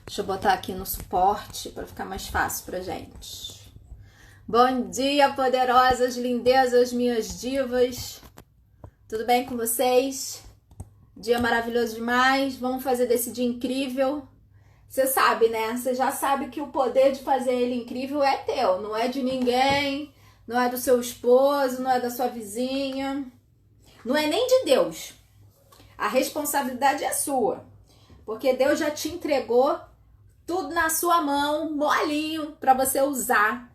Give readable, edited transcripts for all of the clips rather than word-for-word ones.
Deixa eu botar aqui no suporte para ficar mais fácil pra gente. Bom dia, poderosas, lindezas, minhas divas. Tudo bem com vocês? Dia maravilhoso demais. Vamos fazer desse dia incrível. Você sabe, né? Você já sabe que o poder de fazer ele incrível é teu, não é de ninguém, não é do seu esposo, não é da sua vizinha, não é nem de Deus. A responsabilidade é sua, porque Deus já te entregou tudo na sua mão, molinho, para você usar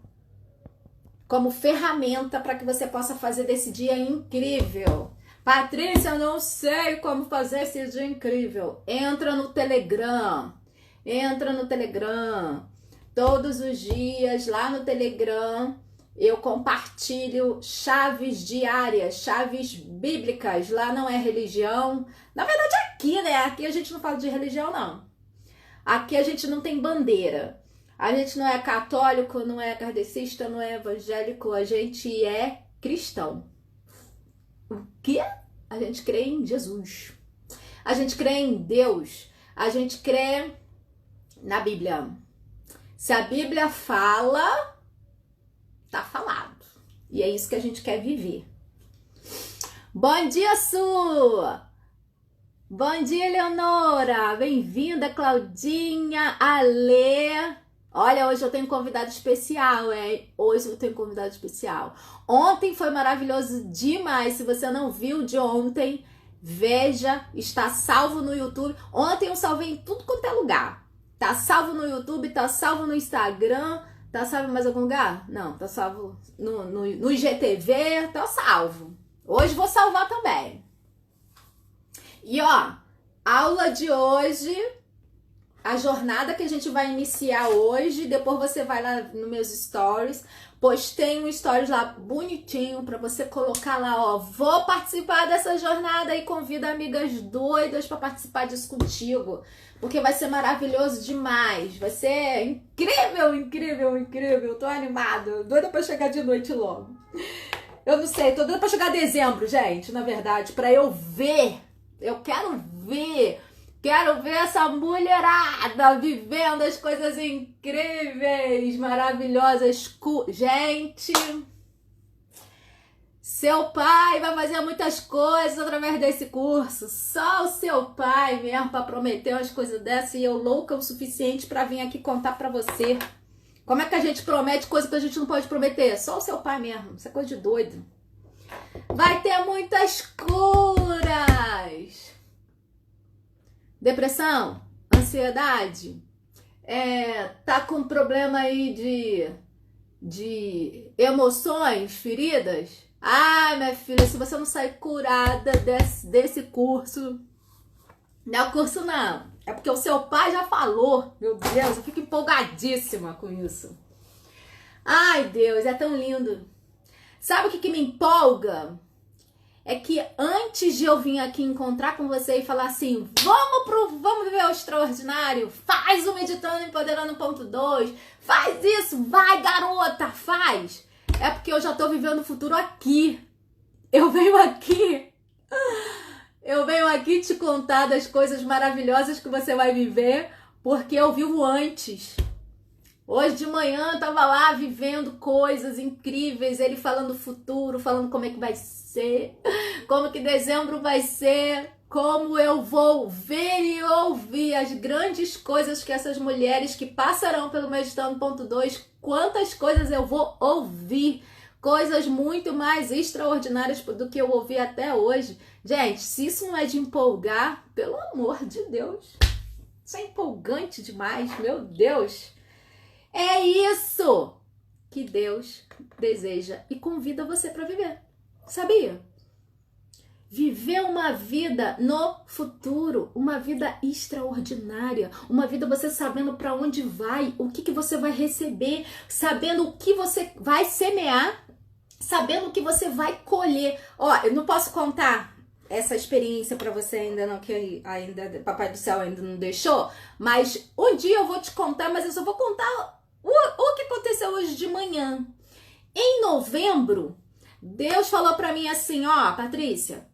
como ferramenta para que você possa fazer desse dia incrível. Patrícia, eu não sei como fazer esse dia incrível. Entra no Telegram. Todos os dias lá no Telegram eu compartilho chaves diárias, chaves bíblicas. Lá não é religião. Na verdade aqui, né? Aqui a gente não fala de religião, não. Aqui a gente não tem bandeira. A gente não é católico, não é kardecista, não é evangélico. A gente é cristão. O quê? A gente crê em Jesus. A gente crê em Deus. A gente crê na Bíblia. Se a Bíblia fala, tá falado. E é isso que a gente quer viver. Bom dia, Su! Bom dia, Eleonora! Bem-vinda, Claudinha, Alê. Olha, hoje eu tenho um convidado especial, hein? Hoje eu tenho um convidado especial. Ontem foi maravilhoso demais. Se você não viu de ontem, veja, está salvo no YouTube. Ontem eu salvei em tudo quanto é lugar. Tá salvo no YouTube, tá salvo no Instagram, tá salvo em mais algum lugar? Não, tá salvo no IGTV, tá salvo. Hoje vou salvar também. E ó, aula de hoje, a jornada que a gente vai iniciar hoje, depois você vai lá nos meus stories, postei um stories lá bonitinho pra você colocar lá, ó, vou participar dessa jornada e convido amigas doidas pra participar disso contigo, porque vai ser maravilhoso demais, vai ser incrível, incrível, incrível, tô animada, doida pra chegar de noite logo. Eu não sei, tô doida pra chegar dezembro, gente, na verdade, pra eu ver, eu quero ver essa mulherada vivendo as coisas incríveis, maravilhosas. Gente, seu pai vai fazer muitas coisas através desse curso. Só o seu pai mesmo para prometer umas coisas dessas e eu louca o suficiente para vir aqui contar para você. Como é que a gente promete coisa que a gente não pode prometer? Só o seu pai mesmo. Isso é coisa de doido. Vai ter muitas curas. Depressão, ansiedade, tá com problema aí de emoções, feridas? Ah, minha filha, se você não sair curada desse curso, não é o curso não, é porque o seu pai já falou. Meu Deus, eu fico empolgadíssima com isso. Ai, Deus, é tão lindo. Sabe o que me empolga? É que antes de eu vir aqui encontrar com você e falar assim, vamos viver o extraordinário, faz o Meditando Empoderando 1.2, faz isso, vai garota, faz. É porque eu já tô vivendo o futuro aqui. Eu venho aqui te contar das coisas maravilhosas que você vai viver, porque eu vivo antes. Hoje de manhã eu tava lá vivendo coisas incríveis, ele falando o futuro, falando como é que vai ser, como que dezembro vai ser, como eu vou ver e ouvir as grandes coisas que essas mulheres que passarão pelo Meditando 1.2, quantas coisas eu vou ouvir, coisas muito mais extraordinárias do que eu ouvi até hoje. Gente, se isso não é de empolgar, pelo amor de Deus, isso é empolgante demais, meu Deus. É isso que Deus deseja e convida você para viver. Sabia? Viver uma vida no futuro, uma vida extraordinária, uma vida você sabendo para onde vai, o que você vai receber, sabendo o que você vai semear, sabendo o que você vai colher. Ó, eu não posso contar essa experiência para você ainda não, que ainda Papai do Céu ainda não deixou, mas um dia eu vou te contar, mas eu só vou contar o que aconteceu hoje de manhã. Em novembro, Deus falou pra mim assim, ó, Patrícia,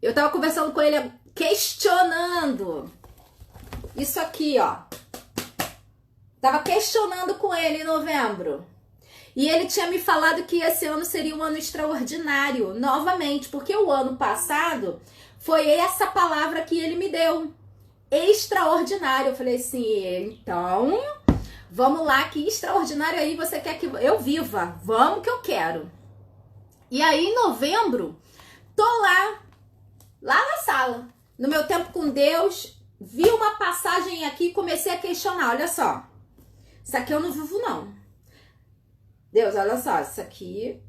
eu tava conversando com ele, questionando isso aqui, ó. Tava questionando com ele em novembro. E ele tinha me falado que esse ano seria um ano extraordinário, novamente, porque o ano passado foi essa palavra que ele me deu. Extraordinário. Eu falei assim, então, vamos lá, que extraordinário aí você quer que eu viva. Vamos que eu quero. E aí, em novembro, tô lá na sala, no meu tempo com Deus, vi uma passagem aqui e comecei a questionar. Olha só, isso aqui eu não vivo não. Deus, olha só, isso aqui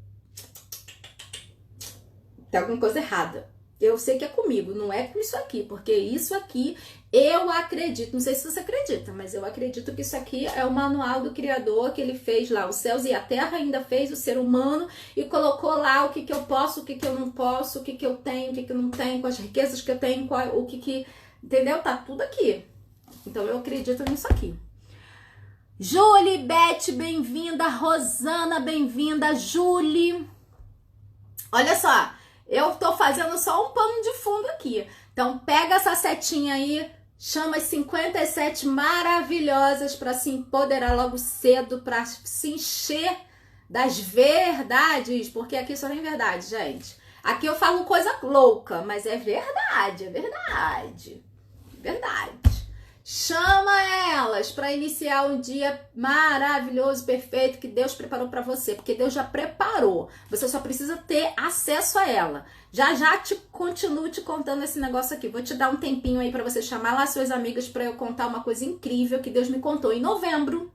tem alguma coisa errada. Eu sei que é comigo, não é com isso aqui, porque isso aqui eu acredito. Não sei se você acredita, mas eu acredito que isso aqui é o manual do Criador, que ele fez lá os céus e a terra, ainda fez o ser humano e colocou lá o que eu posso, o que eu não posso, o que eu tenho, o que eu não tenho, com as riquezas que eu tenho, o que... Entendeu? Tá tudo aqui. Então eu acredito nisso aqui. Julie, Beth, bem-vinda. Rosana, bem-vinda. Julie. Olha só, eu tô fazendo só um pano de fundo aqui. Então pega essa setinha aí, chama as 57 maravilhosas para se empoderar logo cedo, para se encher das verdades, porque aqui só tem verdade, gente. Aqui eu falo coisa louca, mas é verdade, é verdade. Verdade. Chama elas para iniciar um dia maravilhoso, perfeito, que Deus preparou para você, porque Deus já preparou. Você só precisa ter acesso a ela. Já continuo te contando esse negócio aqui. Vou te dar um tempinho aí para você chamar lá suas amigas para eu contar uma coisa incrível que Deus me contou em novembro.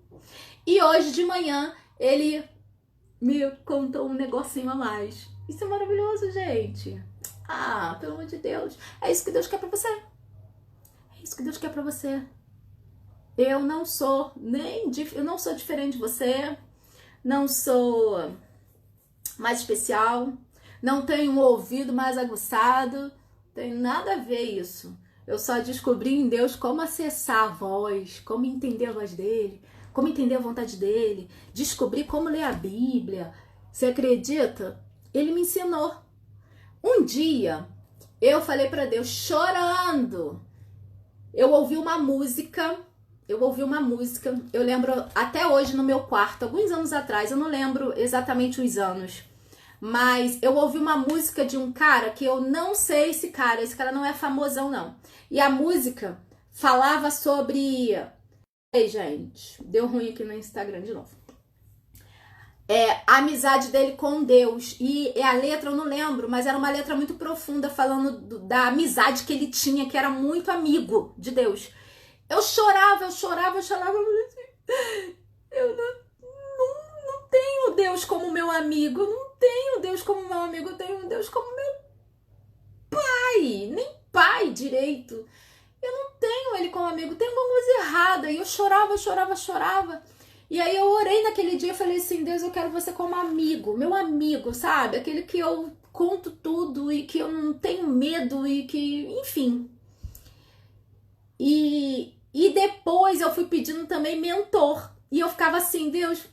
E hoje de manhã ele me contou um negocinho a mais. Isso é maravilhoso, gente. Ah, pelo amor de Deus. É isso que Deus quer para você. É isso que Deus quer pra você. Eu não sou eu não sou diferente de você, não sou mais especial, não tenho um ouvido mais aguçado, tem nada a ver isso. Eu só descobri em Deus como acessar a voz, como entender a voz dele, como entender a vontade dele, descobri como ler a Bíblia. Você acredita? Ele me ensinou. Um dia eu falei pra Deus chorando. Eu ouvi uma música, eu lembro até hoje no meu quarto, alguns anos atrás, eu não lembro exatamente os anos, mas eu ouvi uma música de um cara que eu não sei esse cara não é famosão não, e a música falava sobre... Ei, gente, deu ruim aqui no Instagram de novo. A amizade dele com Deus, e a letra eu não lembro, mas era uma letra muito profunda, falando da amizade que ele tinha, que era muito amigo de Deus. Eu chorava, eu não tenho Deus como meu amigo, não tenho Deus como meu amigo, eu tenho Deus como meu pai, nem pai direito. Eu não tenho ele como amigo, tem alguma coisa errada, e eu chorava. E aí eu orei naquele dia e falei assim, Deus, eu quero você como amigo, meu amigo, sabe? Aquele que eu conto tudo e que eu não tenho medo e que, enfim. E depois eu fui pedindo também mentor. E eu ficava assim, Deus,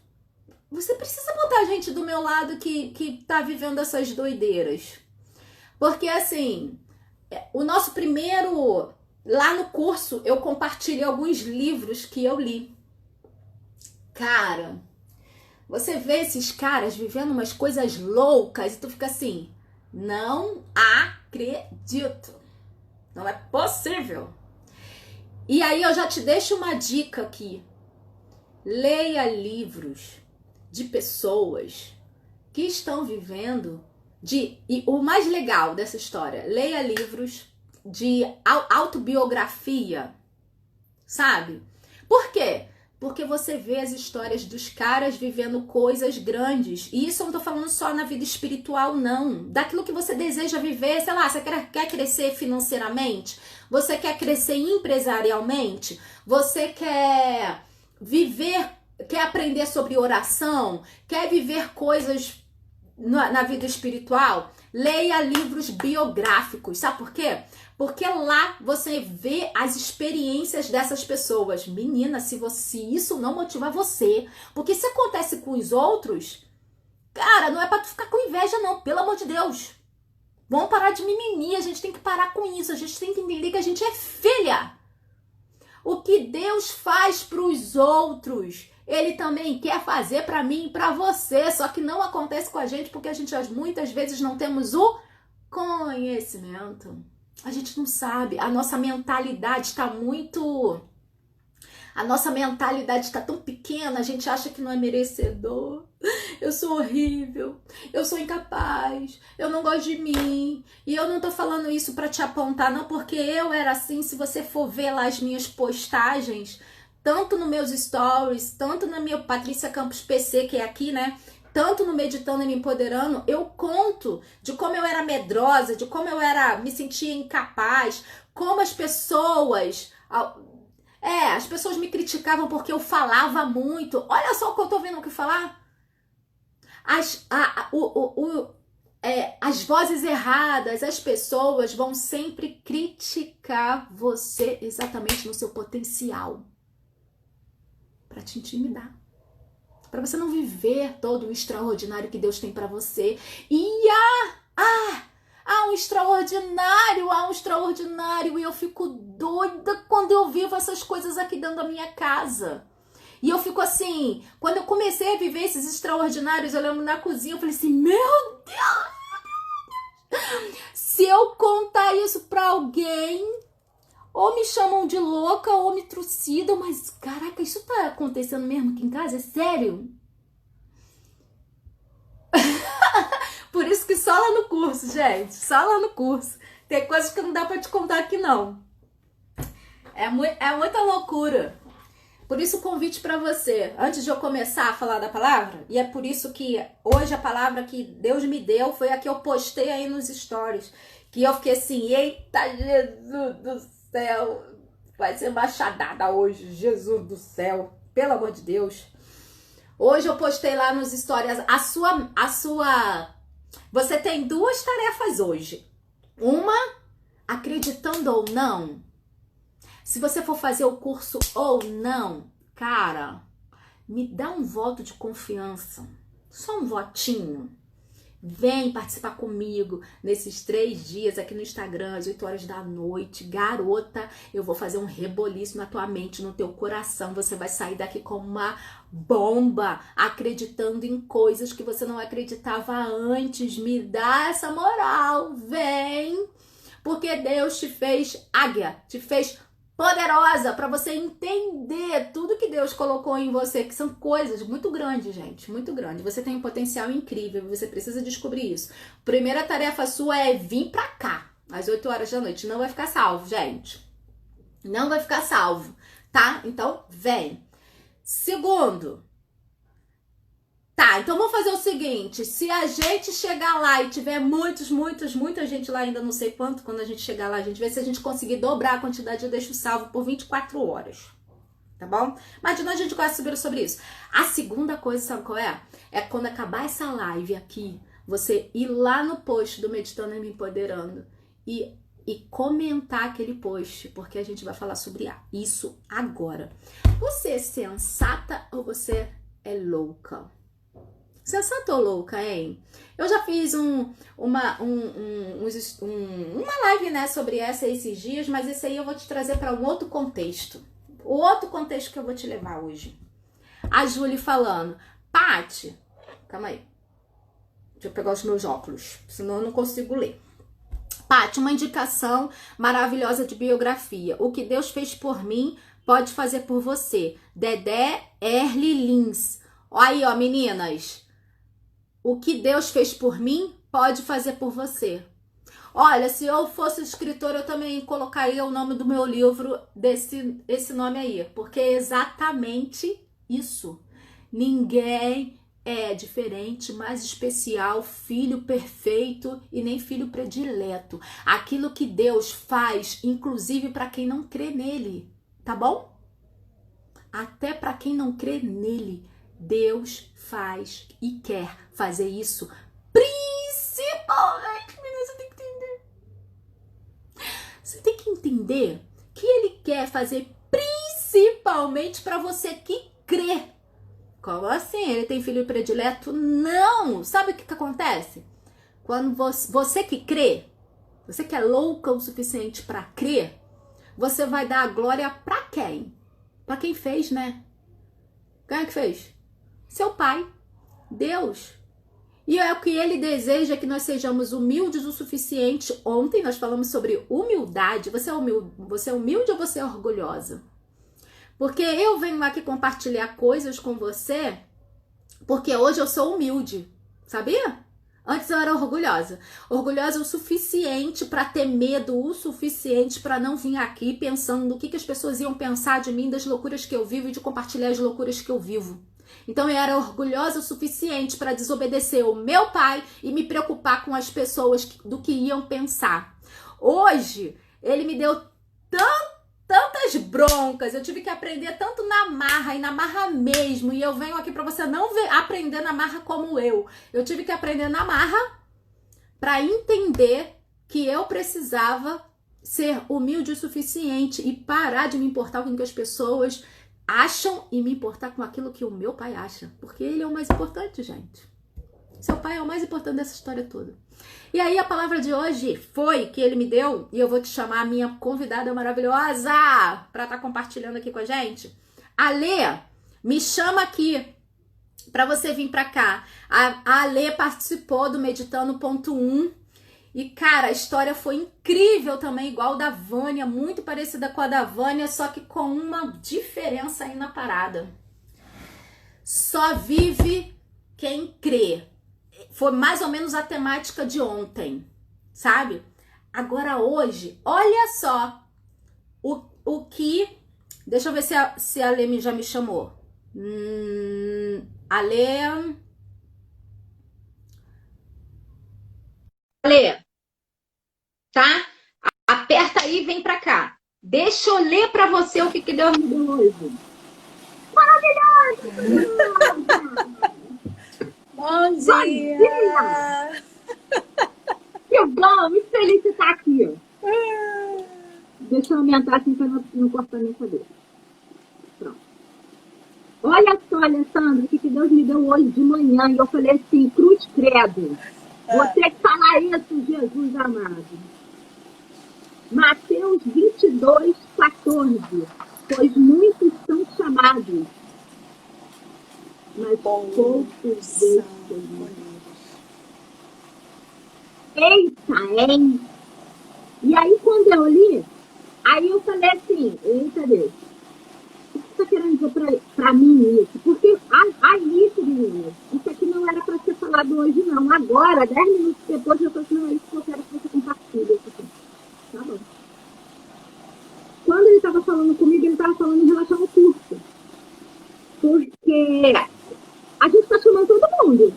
você precisa botar gente do meu lado que tá vivendo essas doideiras. Porque assim, o nosso primeiro... Lá no curso eu compartilhei alguns livros que eu li. Cara, você vê esses caras vivendo umas coisas loucas e tu fica assim, não acredito, não é possível. E aí eu já te deixo uma dica aqui, leia livros de pessoas que estão vivendo e o mais legal dessa história, leia livros de autobiografia, sabe? Por quê? Porque você vê as histórias dos caras vivendo coisas grandes. E isso eu não tô falando só na vida espiritual, não. Daquilo que você deseja viver, sei lá, você quer crescer financeiramente? Você quer crescer empresarialmente? Você quer viver, quer aprender sobre oração? Quer viver coisas na vida espiritual? Leia livros biográficos. Sabe por quê? Porque lá você vê as experiências dessas pessoas. Menina, se isso não motivar você, porque se acontece com os outros, cara, não é pra tu ficar com inveja não, pelo amor de Deus. Vamos parar de mimimi, a gente tem que parar com isso, a gente tem que entender que a gente é filha. O que Deus faz para os outros, Ele também quer fazer para mim e para você. Só que não acontece com a gente porque a gente muitas vezes não temos o conhecimento. A gente não sabe. A nossa mentalidade está muito... A nossa mentalidade está tão pequena, a gente acha que não é merecedor. Eu sou horrível, eu sou incapaz, eu não gosto de mim. E eu não tô falando isso para te apontar, não, porque eu era assim. Se você for ver lá as minhas postagens, tanto nos meus stories, tanto na minha Patrícia Campos PC, que é aqui, né? Tanto no Meditando e Me Empoderando, eu conto de como eu era medrosa, de como eu era, me sentia incapaz, como as pessoas me criticavam porque eu falava muito. Olha só o que eu tô vendo aqui falar. As vozes erradas, as pessoas vão sempre criticar você exatamente no seu potencial. Para te intimidar. Para você não viver todo o extraordinário que Deus tem para você. E há um extraordinário, e eu fico doida quando eu vivo essas coisas aqui dentro da minha casa. E eu fico assim, quando eu comecei a viver esses extraordinários, eu lembro na cozinha, eu falei assim, meu Deus, se eu contar isso pra alguém, ou me chamam de louca, ou me trucidam, mas caraca, isso tá acontecendo mesmo aqui em casa? É sério? Por isso que só lá no curso, gente, só lá no curso. Tem coisas que não dá pra te contar aqui, não. É muita loucura. Por isso o convite pra você, antes de eu começar a falar da palavra, e é por isso que hoje a palavra que Deus me deu foi a que eu postei aí nos stories, que eu fiquei assim, eita Jesus do céu, vai ser machadada hoje, Jesus do céu, pelo amor de Deus. Hoje eu postei lá nos stories você tem duas tarefas hoje. Uma, acreditando ou não. Se você for fazer o curso ou não, cara, me dá um voto de confiança. Só um votinho. Vem participar comigo nesses 3 dias aqui no Instagram, às 8 horas da noite. Garota, eu vou fazer um reboliço na tua mente, no teu coração. Você vai sair daqui como uma bomba, acreditando em coisas que você não acreditava antes. Me dá essa moral, vem. Porque Deus te fez águia, te fez poderosa para você entender tudo que Deus colocou em você, que são coisas muito grandes, gente, muito grandes. Você tem um potencial incrível, você precisa descobrir isso. Primeira tarefa sua é vir pra cá, às 8 horas da noite. Não vai ficar salvo, gente. Não vai ficar salvo, tá? Então, vem. Segundo, tá, então vamos fazer o seguinte, se a gente chegar lá e tiver muita gente lá, ainda não sei quanto, quando a gente chegar lá, a gente vê se a gente conseguir dobrar a quantidade, eu deixo salvo por 24 horas, tá bom? Mas de noite a gente conversa sobre isso. A segunda coisa, sabe qual é? É quando acabar essa live aqui, você ir lá no post do Meditando e Me Empoderando e comentar aquele post, porque a gente vai falar sobre isso agora. Você é sensata ou você é louca? Sensata ou louca, hein? Eu já fiz uma live, né, sobre esses dias, mas esse aí eu vou te trazer para um outro contexto. O outro contexto que eu vou te levar hoje. A Júlia falando, Paty, calma aí. Deixa eu pegar os meus óculos, senão eu não consigo ler. Paty, uma indicação maravilhosa de biografia. O que Deus fez por mim, pode fazer por você. Dedé Erli Lins. Aí, ó, meninas. O que Deus fez por mim, pode fazer por você. Olha, se eu fosse escritora, eu também colocaria o nome do meu livro esse nome aí. Porque é exatamente isso. Ninguém é diferente, mais especial, filho perfeito e nem filho predileto. Aquilo que Deus faz, inclusive para quem não crê nele, tá bom? Até para quem não crê nele, Deus faz e quer fazer isso, principalmente, menina, você tem que entender. Você tem que entender que Ele quer fazer principalmente para você que crê. Como assim? Ele tem filho predileto? Não! Sabe o que acontece? Quando você que crê, você que é louca o suficiente para crer, você vai dar a glória para quem? Para quem fez, né? Quem é que fez? Seu pai, Deus. E é o que ele deseja, que nós sejamos humildes o suficiente. Ontem nós falamos sobre humildade. Você é humilde ou você é orgulhosa? Porque eu venho aqui compartilhar coisas com você, porque hoje eu sou humilde, sabia? Antes eu era orgulhosa. Orgulhosa o suficiente para ter medo, o suficiente para não vir aqui pensando no que as pessoas iam pensar de mim, das loucuras que eu vivo e de compartilhar as loucuras que eu vivo. Então eu era orgulhosa o suficiente para desobedecer o meu pai e me preocupar com as pessoas do que iam pensar. Hoje, ele me deu tantas broncas, eu tive que aprender tanto na marra e na marra mesmo, e eu venho aqui para você não aprender na marra como eu tive que aprender na marra para entender que eu precisava ser humilde o suficiente e parar de me importar com o que as pessoas acham e me importar com aquilo que o meu pai acha, porque ele é o mais importante, gente. Seu pai é o mais importante dessa história toda. E aí a palavra de hoje foi que ele me deu, e eu vou te chamar a minha convidada maravilhosa para estar compartilhando aqui com a gente. A Lê, me chama aqui para você vir para cá. A Lê participou do Meditando.1 e, cara, a história foi incrível também, igual da Vânia, muito parecida com a da Vânia, só que com uma diferença aí na parada. Só vive quem crê. Foi mais ou menos a temática de ontem, sabe? Agora hoje, olha só o que... Deixa eu ver se a Lê já me chamou. A Lê... Lê, tá? Aperta aí e vem pra cá. Deixa eu ler pra você o que Deus me deu hoje. Maravilhoso! Bom dia! Que bom, muito feliz de estar aqui. Deixa eu aumentar assim para não cortar minha cabeça. Pronto. Olha só, Alessandra, o que Deus me deu hoje de manhã. E eu falei assim, cruz credo. Vou ter que falar isso, Jesus amado. Mateus 22, 14. Pois muitos são chamados, mas poucos escolhidos. Eita, hein? E aí, quando eu li, aí eu falei assim, eita Deus, o que você está querendo dizer pra mim isso? Porque aí, meninas, isso aqui não era para ser falado hoje, não. Agora, 10 minutos depois, eu falei assim, não, é isso que eu quero que você compartilhe. Isso aqui. Tá bom. Quando ele estava falando comigo, ele estava falando em relação ao curso. Porque a gente está chamando todo mundo,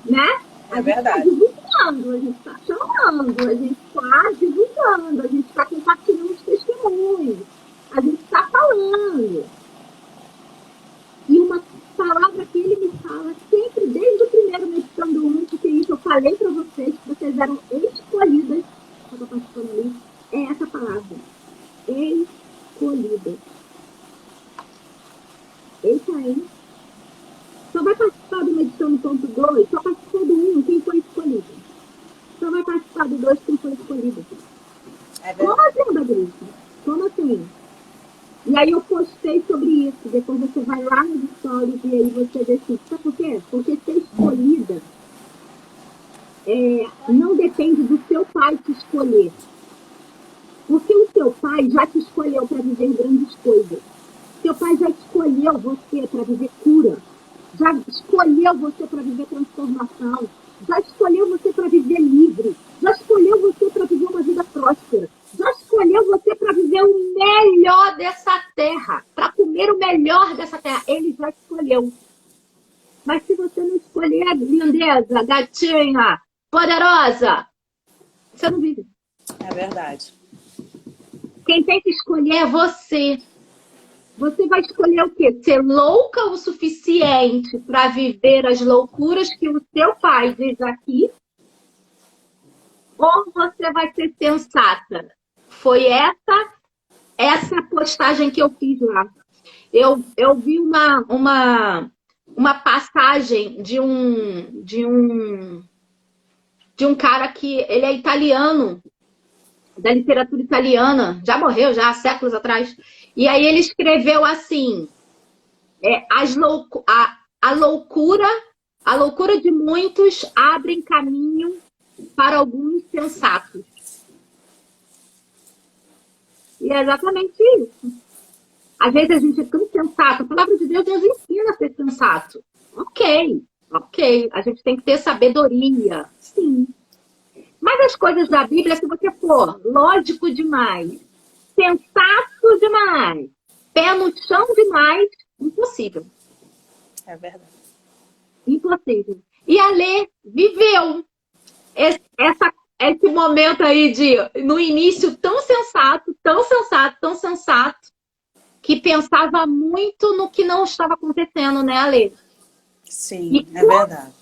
né? É verdade. A gente está divulgando, a gente está chamando, a gente está divulgando, a gente está compartilhando os testemunhos, a gente está falando. E uma palavra que ele me fala sempre, desde o primeiro Meditando 1, porque isso eu falei para vocês, que vocês eram escolhidas, quando eu participando ali, é essa palavra. Escolhidas. Eita, hein? Só vai participar do Meditando.2, só participou do 1 quem foi escolhido. Só vai participar do 2 quem foi escolhido. Como assim, Badrícia? Como assim? E aí eu postei sobre isso. Depois você vai lá nos stories e aí você decide. Sabe por quê? Porque ser escolhida não depende do seu pai te escolher. Porque o seu pai já te escolheu para viver grandes coisas. Seu pai já escolheu você para viver cura. Já escolheu você para viver transformação. Já escolheu você para viver livre. Já escolheu você para viver uma vida próspera. Já escolheu você para viver o melhor dessa terra. Para comer o melhor dessa terra. Ele já escolheu. Mas se você não escolher, lindeza, gatinha, poderosa, você não vive. É verdade. Quem tem que escolher é você. Você vai escolher o quê? Ser louca o suficiente para viver as loucuras que o seu pai diz aqui? Ou você vai ser sensata? Foi essa postagem que eu fiz lá. Eu vi uma passagem de um cara que ele é italiano. da literatura italiana, já morreu, já há séculos atrás. E aí ele escreveu assim, a loucura, a loucura de muitos abrem caminho para alguns sensatos. E é exatamente isso. Às vezes a gente é tão sensato, a palavra de Deus nos ensina a ser sensato. Ok, ok. A gente tem que ter sabedoria, sim. Mas as coisas da Bíblia, se você for lógico demais, sensato demais, pé no chão demais, impossível. É verdade. Impossível. E a Lê viveu esse momento aí de, no início, tão sensato, tão sensato, tão sensato, que pensava muito no que não estava acontecendo, né, Alê? Sim, é verdade.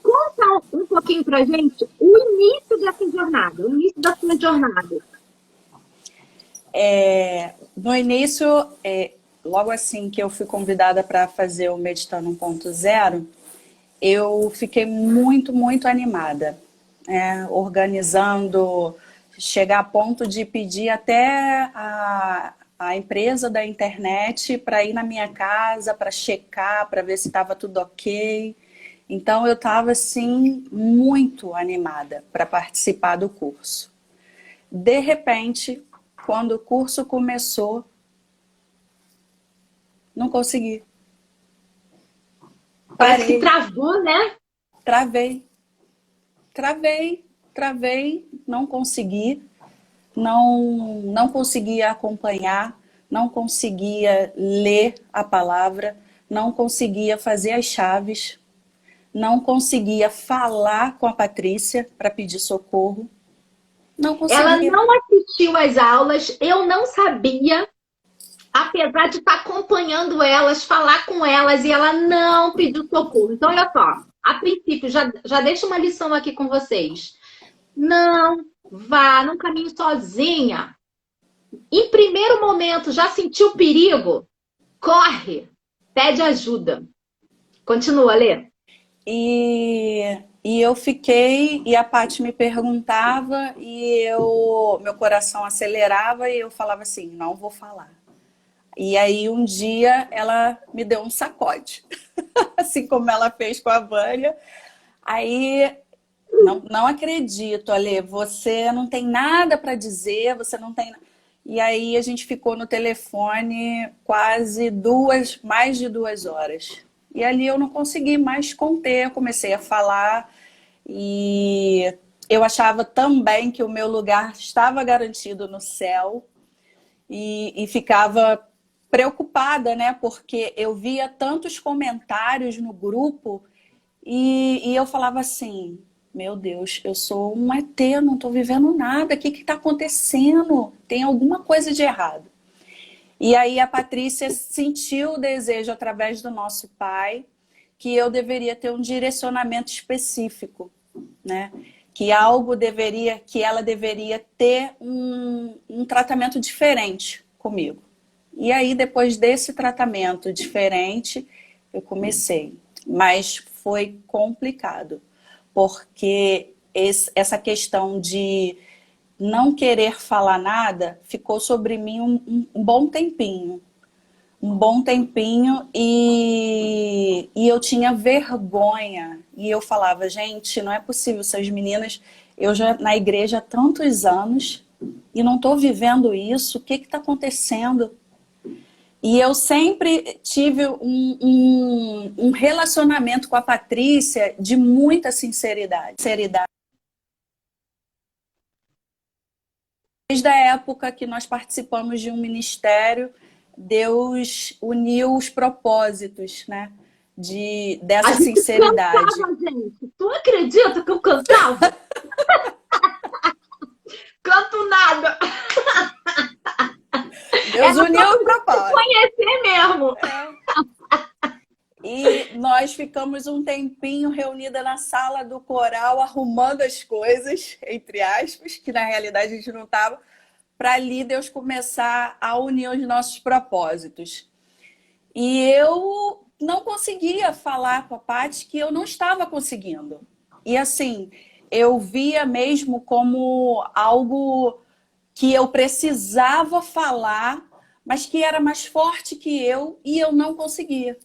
Conta um pouquinho pra gente o início dessa jornada, o início da sua jornada. No início, logo assim que eu fui convidada para fazer o Meditando 1.0, eu fiquei muito, muito animada, organizando, chegar a ponto de pedir até a empresa da internet para ir na minha casa, para checar, para ver se estava tudo ok. Então eu estava assim muito animada para participar do curso. De repente, quando o curso começou, não consegui. Parece que travou, né? Travei, não consegui, não conseguia acompanhar, não conseguia ler a palavra, não conseguia fazer as chaves, não conseguia falar com a Patrícia para pedir socorro, não Ela conseguia. não assistiu às aulas, eu não sabia, apesar de estar acompanhando elas, falar com elas, e ela não pediu socorro. Então, olha só, a princípio, já deixo uma lição aqui com vocês. Não vá num caminho sozinha. Em primeiro momento, já sentiu perigo? Corre, pede ajuda. Continua, Lê. E eu fiquei, e a Paty me perguntava, e meu coração acelerava, e eu falava assim, não vou falar. E aí um dia ela me deu um sacode, assim como ela fez com a Vânia. Aí, não acredito, Ale, você não tem nada para dizer, você não tem... E aí a gente ficou no telefone quase mais de 2 horas. E ali eu não consegui mais conter, eu comecei a falar e eu achava também que o meu lugar estava garantido no céu e ficava preocupada, né? Porque eu via tantos comentários no grupo e eu falava assim, meu Deus, eu sou um ET, não estou vivendo nada, o que está acontecendo? Tem alguma coisa de errado. E aí a Patrícia sentiu o desejo através do nosso pai que eu deveria ter um direcionamento específico, né? Que ela deveria ter um tratamento diferente comigo. E aí depois desse tratamento diferente, eu comecei. Mas foi complicado, porque essa questão de não querer falar nada ficou sobre mim um bom tempinho. Um bom tempinho e eu tinha vergonha. E eu falava, gente, não é possível, essas meninas, eu já na igreja há tantos anos e não estou vivendo isso, o que está acontecendo? E eu sempre tive um relacionamento com a Patrícia de muita sinceridade. Desde a época que nós participamos de um ministério, Deus uniu os propósitos, né? Dessa sinceridade. Cantava, gente. Tu acredita que eu cantava? Canto nada. Deus uniu o propósito. Conhecer mesmo. E nós ficamos um tempinho reunida na sala do coral, arrumando as coisas, entre aspas, que na realidade a gente não estava, para ali Deus começar a unir os nossos propósitos. E eu não conseguia falar com a Paty que eu não estava conseguindo. E assim, eu via mesmo como algo que eu precisava falar, mas que era mais forte que eu e eu não conseguia.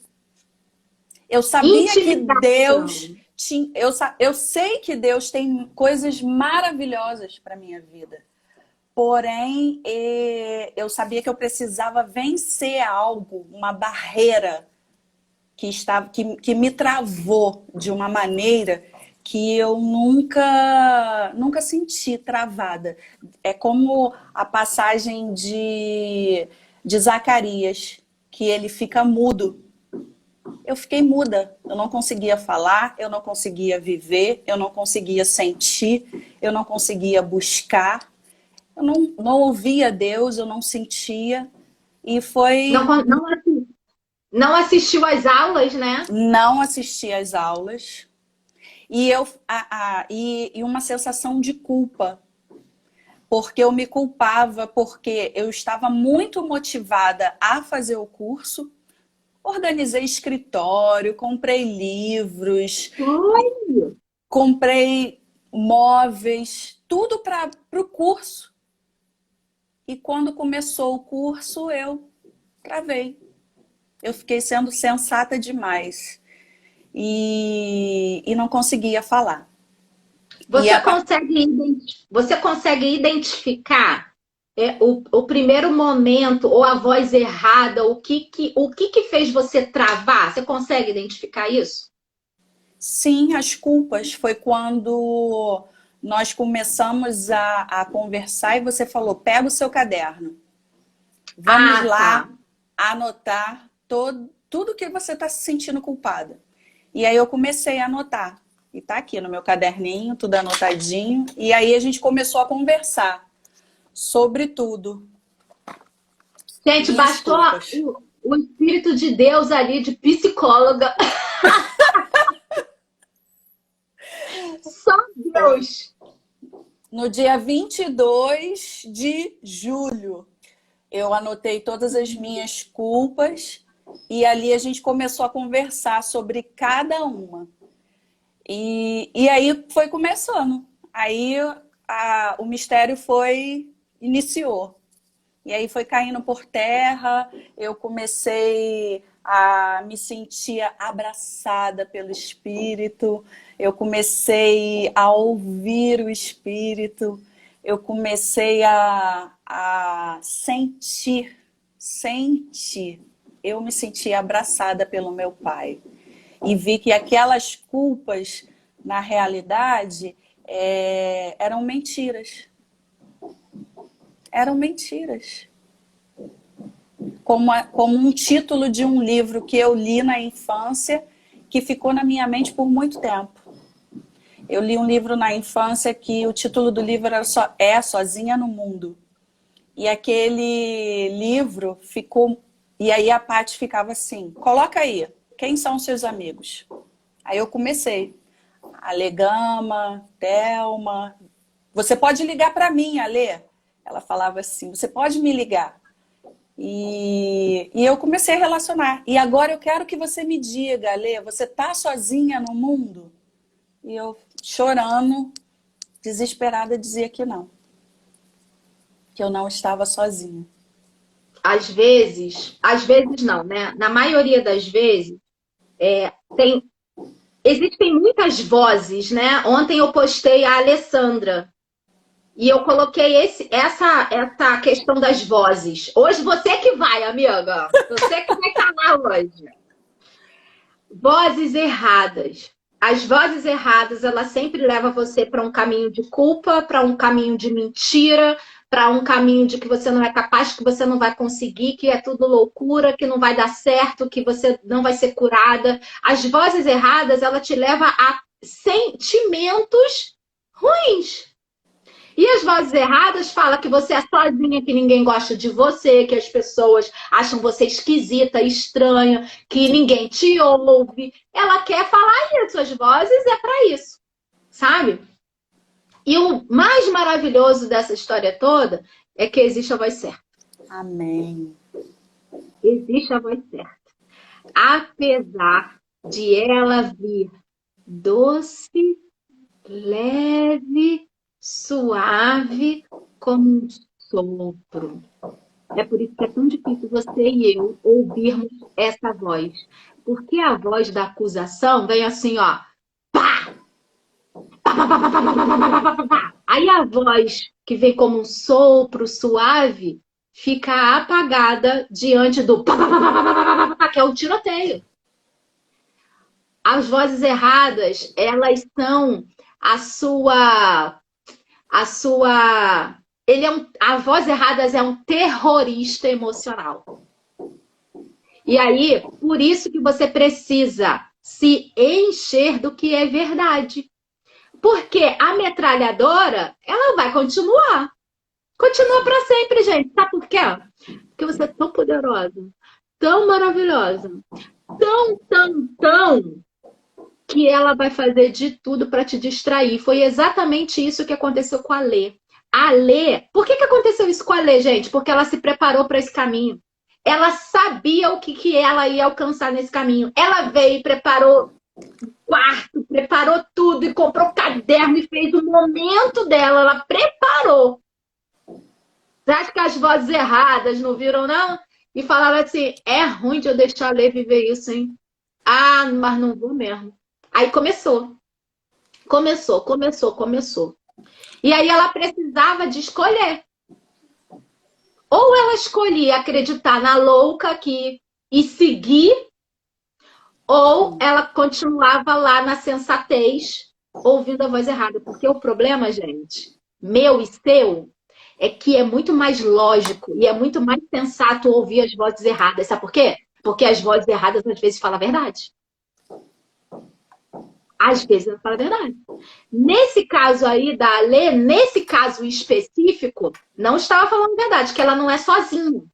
Eu sabia que Deus Intimidação. tinha. Eu sei que Deus tem coisas maravilhosas para minha vida. Porém, eu sabia que eu precisava vencer algo, uma barreira que me travou de uma maneira que eu nunca senti travada. É como a passagem de Zacarias, que ele fica mudo. Eu fiquei muda, eu não conseguia falar, eu não conseguia viver, eu não conseguia sentir, eu não conseguia buscar, eu não ouvia Deus, eu não sentia. E Não, foi não assistiu às aulas, né? não assistir às aulas. E uma sensação de culpa, porque eu me culpava, porque eu estava muito motivada a fazer o curso, organizei escritório, comprei livros, Foi. comprei móveis, tudo para o curso. E quando começou o curso, eu travei. Eu fiquei sendo sensata demais e não conseguia falar. E Você consegue, você consegue identificar o primeiro momento ou a voz errada, o que fez você travar? Você consegue identificar isso? sim, as culpas foi quando nós começamos a conversar e você falou: pega o seu caderno, vamos Ah, tá. lá anotar tudo que você está se sentindo culpada. E aí eu comecei a anotar. E tá aqui no meu caderninho, tudo anotadinho. E aí a gente começou a conversar sobre tudo. Gente, Minhas bastou culpas. o Espírito de Deus ali, de psicóloga. Só Foi. Deus. No dia 22 de julho, eu anotei todas as minhas culpas e ali a gente começou a conversar sobre cada uma. E aí foi começando. Aí o mistério iniciou. E aí foi caindo por terra, eu comecei a me sentir abraçada pelo Espírito, eu comecei a ouvir o Espírito, eu comecei a sentir. Eu me senti abraçada pelo meu Pai. E vi que aquelas culpas, na realidade, eram mentiras. Eram mentiras. Como um título de um livro que eu li na infância, que ficou na minha mente por muito tempo. Eu li um livro na infância que o título do livro era Sozinha no Mundo. E aquele livro ficou... E aí a Paty ficava assim, coloca aí, quem são seus amigos? Aí eu comecei. Ale Gama, Thelma. Você pode ligar para mim, Ale? Ela falava assim, você pode me ligar. E eu comecei a relacionar. E agora eu quero que você me diga, Ale, você tá sozinha no mundo? E eu, chorando, desesperada, dizia que eu não estava sozinha. Às vezes não, né? Na maioria das vezes, tem, existem muitas vozes, né? Ontem eu postei a Alessandra e eu coloquei essa questão das vozes. Hoje você que vai, amiga. Você que vai falar hoje. Vozes erradas. As vozes erradas, ela sempre leva você para um caminho de culpa, para um caminho de mentira, para um caminho de que você não é capaz, que você não vai conseguir, que é tudo loucura, que não vai dar certo, que você não vai ser curada. As vozes erradas, ela te leva a sentimentos ruins. E as vozes erradas falam que você é sozinha, que ninguém gosta de você, que as pessoas acham você esquisita, estranha, que ninguém te ouve. Ela quer falar isso, as vozes é para isso, sabe? E o mais maravilhoso dessa história toda é que existe a voz certa. Amém. Existe a voz certa. Apesar de ela vir doce, leve, suave, como um sopro. É por isso que é tão difícil você e eu ouvirmos essa voz. Porque a voz da acusação vem assim, ó. Pá! Pá, pá, pá, pá, pá, pá, pá, pá, pá, pá, pá. Aí a voz que vem como um sopro suave fica apagada diante do pá, pá, pá, pá, pá, pá, pá, pá, pá, que é o tiroteio. As vozes erradas, elas são a sua a voz erradas é um terrorista emocional. E aí, por isso que você precisa se encher do que é verdade. Porque a metralhadora, ela vai continuar. Continua para sempre, gente. Sabe por quê? Porque você é tão poderosa, tão maravilhosa, tão, que ela vai fazer de tudo para te distrair. Foi exatamente isso que aconteceu com a Lê. A Lê, por que aconteceu isso com a Lê, gente? Porque ela se preparou para esse caminho. Ela sabia o que ela ia alcançar nesse caminho. Ela veio e preparou quarto, preparou tudo e comprou caderno e fez o momento dela. Ela preparou. Você acha que as vozes erradas não viram, não? E falaram assim, é ruim de eu deixar a Lê viver isso, hein? Ah, mas não vou mesmo. Aí começou. Começou. E aí ela precisava de escolher. Ou ela escolhia acreditar na louca aqui e seguir, ou ela continuava lá na sensatez, ouvindo a voz errada. Porque o problema, gente, meu e seu, é que é muito mais lógico e é muito mais sensato ouvir as vozes erradas. Sabe por quê? Porque as vozes erradas às vezes falam a verdade. Às vezes ela fala a verdade. Nesse caso aí da Alê, nesse caso específico, não estava falando a verdade, que ela não é sozinha.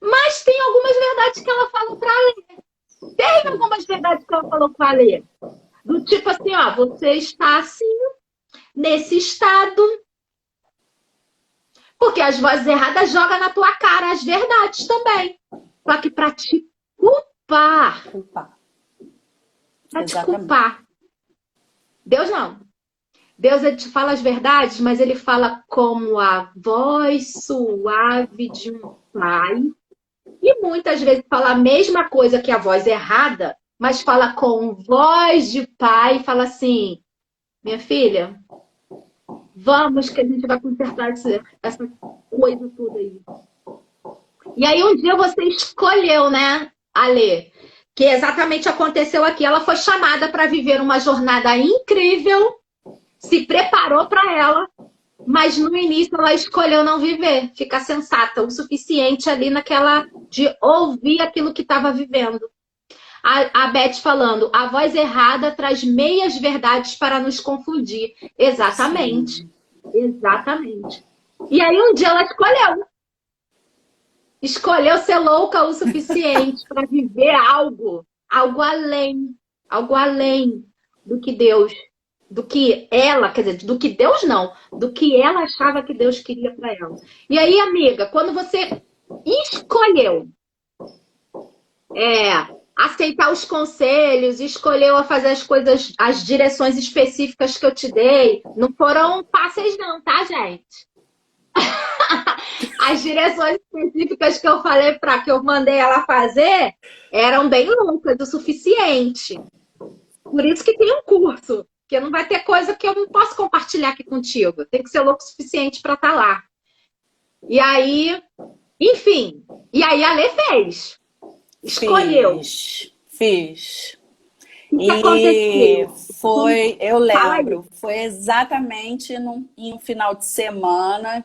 Mas tem algumas verdades que ela falou para a Alê. Tem algumas verdades que ela falou para a Alê. Do tipo assim, ó, você está assim, nesse estado. Porque as vozes erradas jogam na tua cara as verdades também. Só que para te culpar. Para te culpar. Deus não. Deus, ele te fala as verdades, mas ele fala como a voz suave de um pai. E muitas vezes fala a mesma coisa que a voz errada, mas fala com voz de pai e fala assim, minha filha, vamos que a gente vai consertar essa coisa toda aí. E aí um dia você escolheu, né, Alê? Que exatamente aconteceu aqui. Ela foi chamada para viver uma jornada incrível, se preparou para ela, mas no início ela escolheu não viver, ficar sensata o suficiente ali naquela de ouvir aquilo que estava vivendo. A Beth falando, a voz errada traz meias verdades para nos confundir. Exatamente. Sim. Exatamente. E aí um dia ela escolheu ser louca o suficiente para viver algo algo além do que Deus, do que ela, quer dizer, do que Deus não, do que ela achava que Deus queria para ela. E aí, amiga, quando você escolheu aceitar os conselhos, escolheu a fazer as coisas, as direções específicas que eu te dei, não foram fáceis não, tá, gente? As direções específicas que eu falei que eu mandei ela fazer eram bem loucas o suficiente. Por isso que tem um curso, porque não vai ter coisa que eu não posso compartilhar aqui contigo. Tem que ser louco o suficiente para estar lá. E aí, enfim, e aí a Lê fez. Escolheu. Fiz. O que aconteceu? Foi, eu lembro, foi exatamente em um final de semana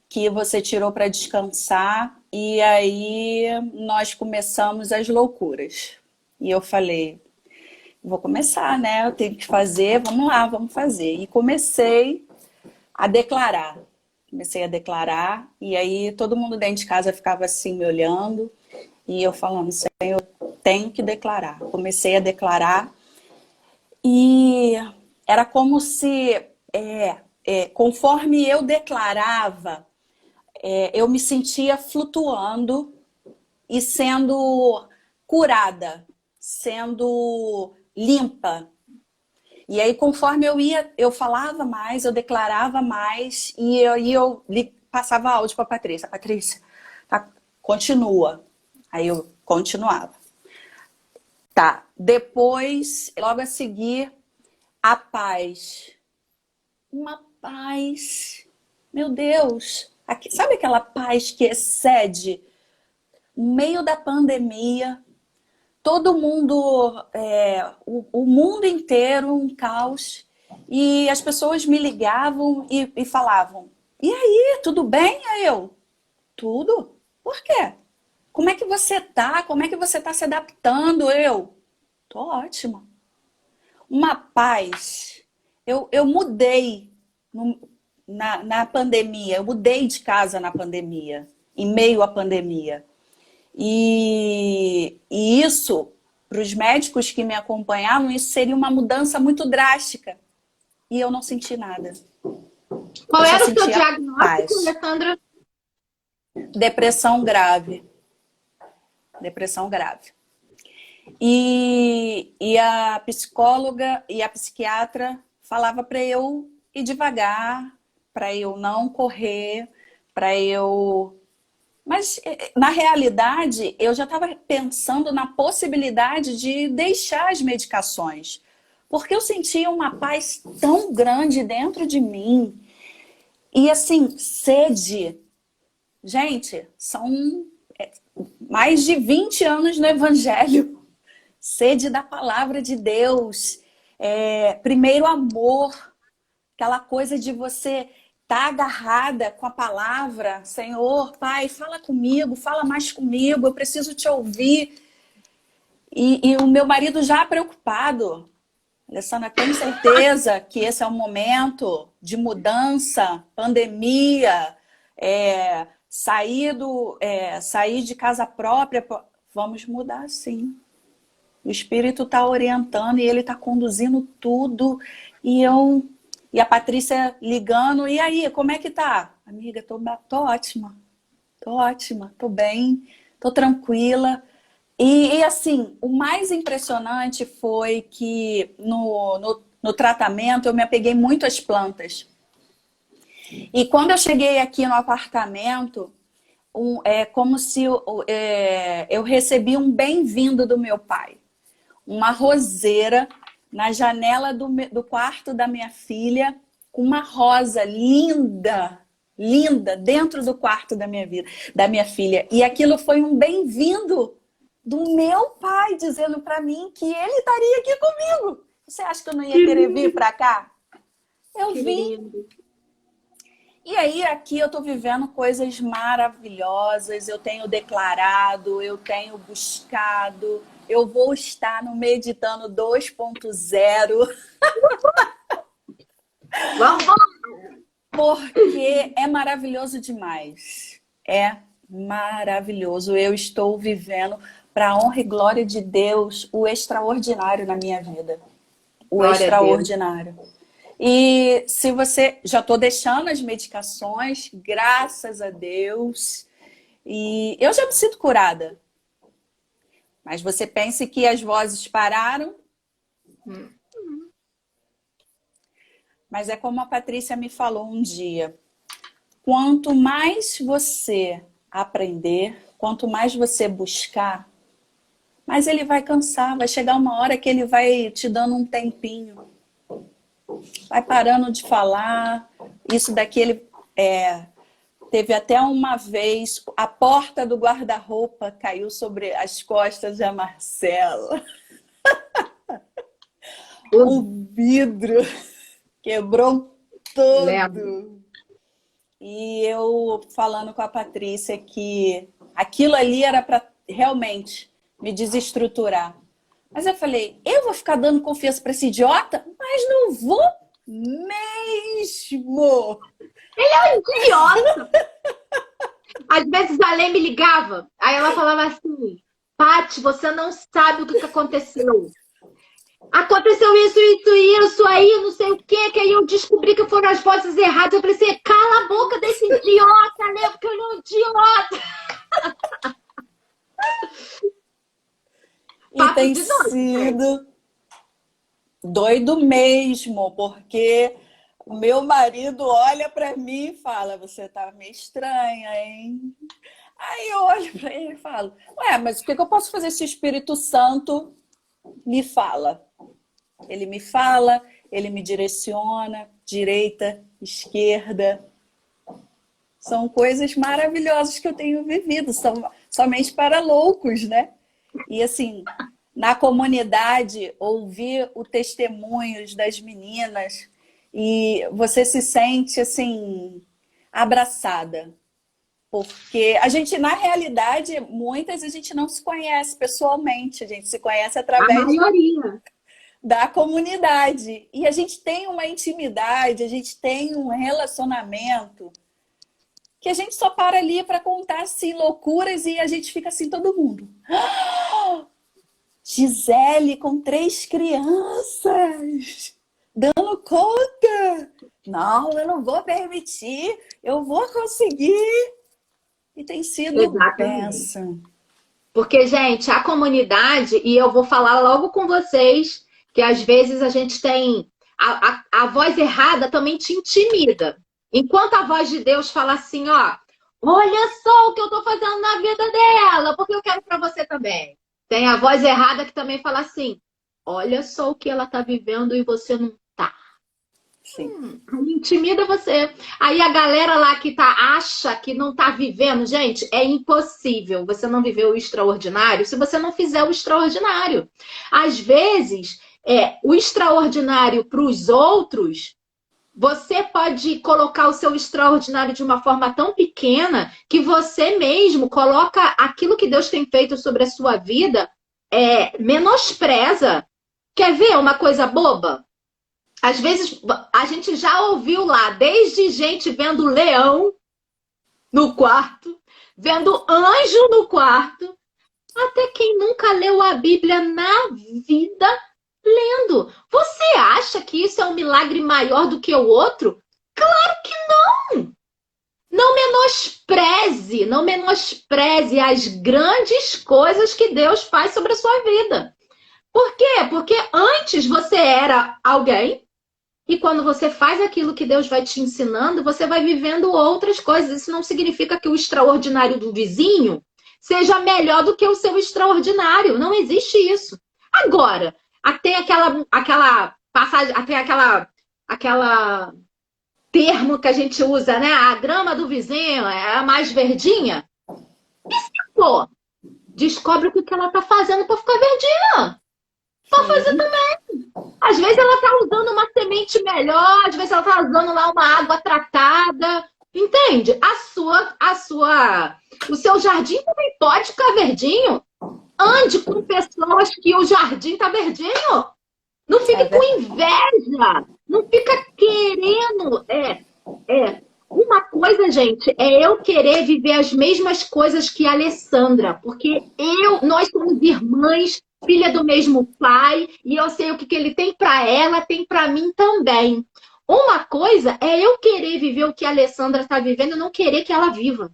que você tirou para descansar e aí nós começamos as loucuras. E eu falei, vou começar, né? Eu tenho que fazer, vamos lá, vamos fazer. E comecei a declarar. E aí todo mundo dentro de casa ficava assim me olhando e eu falando, Senhor, eu tenho que declarar. Comecei a declarar e era como se, conforme eu declarava, eu me sentia flutuando e sendo curada, sendo limpa. E aí, conforme eu falava mais, eu declarava mais, e eu passava áudio para Patrícia. Patrícia, tá, continua. Aí eu continuava. Tá. Depois, logo a seguir, a paz. Uma paz. Meu Deus. Sabe aquela paz que excede? No meio da pandemia, todo mundo, o mundo inteiro, um caos. E as pessoas me ligavam e falavam, e aí, tudo bem? Aí eu, tudo? Por quê? Como é que você tá? Como é que você tá se adaptando? Eu, tô ótima. Uma paz. Eu mudei na pandemia, eu mudei de casa na pandemia, em meio à pandemia. E isso, para os médicos que me acompanhavam, isso seria uma mudança muito drástica. E eu não senti nada. Qual Eu só era o seu sentia diagnóstico, paz. Alessandra? Depressão grave. Depressão grave. E a psicóloga e a psiquiatra falava para eu ir devagar, para eu não correr, para eu... Mas, na realidade, eu já estava pensando na possibilidade de deixar as medicações. Porque eu sentia uma paz tão grande dentro de mim. E, assim, sede. Gente, são mais de 20 anos no Evangelho. Sede da palavra de Deus. Primeiro, amor. Aquela coisa de você estar agarrada com a palavra. Senhor, Pai, fala comigo, fala mais comigo, eu preciso te ouvir. E o meu marido já preocupado. Alessandra, tem certeza que esse é um momento de mudança, pandemia, sair de casa própria? Vamos mudar, sim. O Espírito está orientando e ele está conduzindo tudo. E a Patrícia ligando, e aí, como é que tá? Amiga, tô ótima. Tô ótima, tô bem, tô tranquila. E assim, o mais impressionante foi que no tratamento eu me apeguei muito às plantas. E quando eu cheguei aqui no apartamento, é como se eu recebi um bem-vindo do meu pai. Uma roseira na janela do quarto da minha filha, com uma rosa linda, linda, dentro do quarto da minha filha. E aquilo foi um bem-vindo do meu pai, dizendo para mim que ele estaria aqui comigo. Você acha que eu não ia querer vir para cá? Eu vim. E aí, aqui eu estou vivendo coisas maravilhosas, eu tenho declarado, eu tenho buscado, eu vou estar no Meditando 2.0. Vamos! Porque é maravilhoso demais. É maravilhoso. Eu estou vivendo, para a honra e glória de Deus, o extraordinário na minha vida. O Glória extraordinário. E se você... Já estou deixando as medicações, graças a Deus. E eu já me sinto curada. Mas você pense que as vozes pararam. Mas é como a Patrícia me falou um dia. Quanto mais você aprender, quanto mais você buscar, mais ele vai cansar. Vai chegar uma hora que ele vai te dando um tempinho. Vai parando de falar. Isso daqui ele teve até uma vez, a porta do guarda-roupa caiu sobre as costas da Marcela. O vidro quebrou todo. E eu falando com a Patrícia que aquilo ali era para realmente me desestruturar. Mas eu falei, eu vou ficar dando confiança para esse idiota? Mas não vou mesmo. Ele é um idiota. Às vezes a Lê me ligava, aí ela falava assim, Paty, você não sabe o que aconteceu. Aconteceu isso, aí não sei o que aí eu descobri que foram as vozes erradas. Eu falei assim, cala a boca desse idiota, Lê, porque ele é um idiota. E tem sido doido mesmo, porque O meu marido olha para mim e fala, você tá meio estranha, hein? Aí eu olho para ele e falo, ué, mas o que eu posso fazer se o Espírito Santo me fala? Ele me fala, ele me direciona, direita, esquerda. São coisas maravilhosas que eu tenho vivido, são somente para loucos, né? E assim, na comunidade, ouvir o testemunhos das meninas e você se sente assim, abraçada. Porque a gente, na realidade, muitas a gente não se conhece pessoalmente, a gente se conhece A através maioria. da comunidade. E a gente tem uma intimidade, a gente tem um relacionamento que a gente só para ali para contar assim, loucuras e a gente fica assim, todo mundo. Gisele com 3 crianças, dando conta. Não, eu não vou permitir, eu vou conseguir. E tem sido Exatamente. benção. Porque, gente, a comunidade, e eu vou falar logo com vocês, que às vezes a gente tem. A voz errada também te intimida. Enquanto a voz de Deus fala assim, ó, olha só o que eu tô fazendo na vida dela, porque eu quero para você também. Tem a voz errada que também fala assim, olha só o que ela tá vivendo e você não tá. Sim. Intimida você. Aí a galera lá que acha que não tá vivendo, gente, é impossível você não viver o extraordinário se você não fizer o extraordinário. Às vezes, o extraordinário para os outros, você pode colocar o seu extraordinário de uma forma tão pequena que você mesmo coloca aquilo que Deus tem feito sobre a sua vida, menospreza. Quer ver uma coisa boba? Às vezes a gente já ouviu lá, desde gente vendo leão no quarto, vendo anjo no quarto, até quem nunca leu a Bíblia na vida lendo. Você acha que isso é um milagre maior do que o outro? Claro que não! Não menospreze as grandes coisas que Deus faz sobre a sua vida. Por quê? Porque antes você era alguém, e quando você faz aquilo que Deus vai te ensinando, você vai vivendo outras coisas. Isso não significa que o extraordinário do vizinho seja melhor do que o seu extraordinário. Não existe isso. Agora, até aquela passagem, até aquela termo que a gente usa, né? A grama do vizinho é a mais verdinha. E se for, descobre o que ela tá fazendo para ficar verdinha. Pode fazer também. Às vezes ela tá usando uma semente melhor, às vezes ela tá usando lá uma água tratada. Entende? O seu jardim também pode ficar verdinho. Ande com pessoas que o jardim tá verdinho. Não fique com inveja. Não fica querendo. Uma coisa, gente, é eu querer viver as mesmas coisas que a Alessandra, porque nós somos irmãs, filha do mesmo pai, e eu sei o que ele tem para ela, tem para mim também. Uma coisa é eu querer viver o que a Alessandra está vivendo e não querer que ela viva.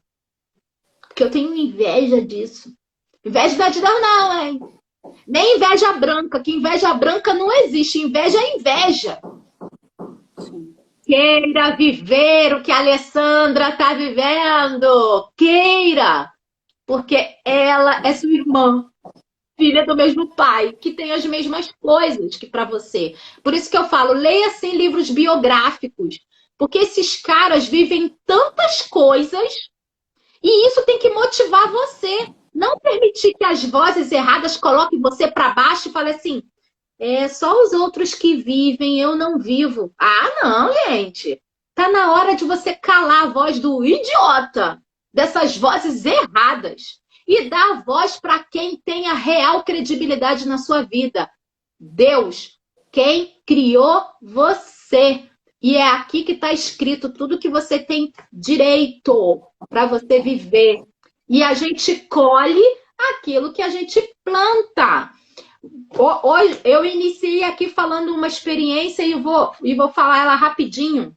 Porque eu tenho inveja disso. Inveja não é de Deus, não, hein? Nem inveja branca, que inveja branca não existe. Inveja é inveja. Queira viver o que a Alessandra está vivendo. Queira. Porque ela é sua irmã. Filha do mesmo pai, que tem as mesmas coisas que para você. Por isso que eu falo, leia sim livros biográficos, porque esses caras vivem tantas coisas e isso tem que motivar você. Não permitir que as vozes erradas coloquem você para baixo e falem assim, só os outros que vivem, eu não vivo. Ah, não, gente. Tá na hora de você calar a voz do idiota, dessas vozes erradas. E dar a voz para quem tem a real credibilidade na sua vida. Deus, quem criou você. E é aqui que está escrito tudo que você tem direito para você viver. E a gente colhe aquilo que a gente planta. Hoje eu iniciei aqui falando uma experiência e vou falar ela rapidinho.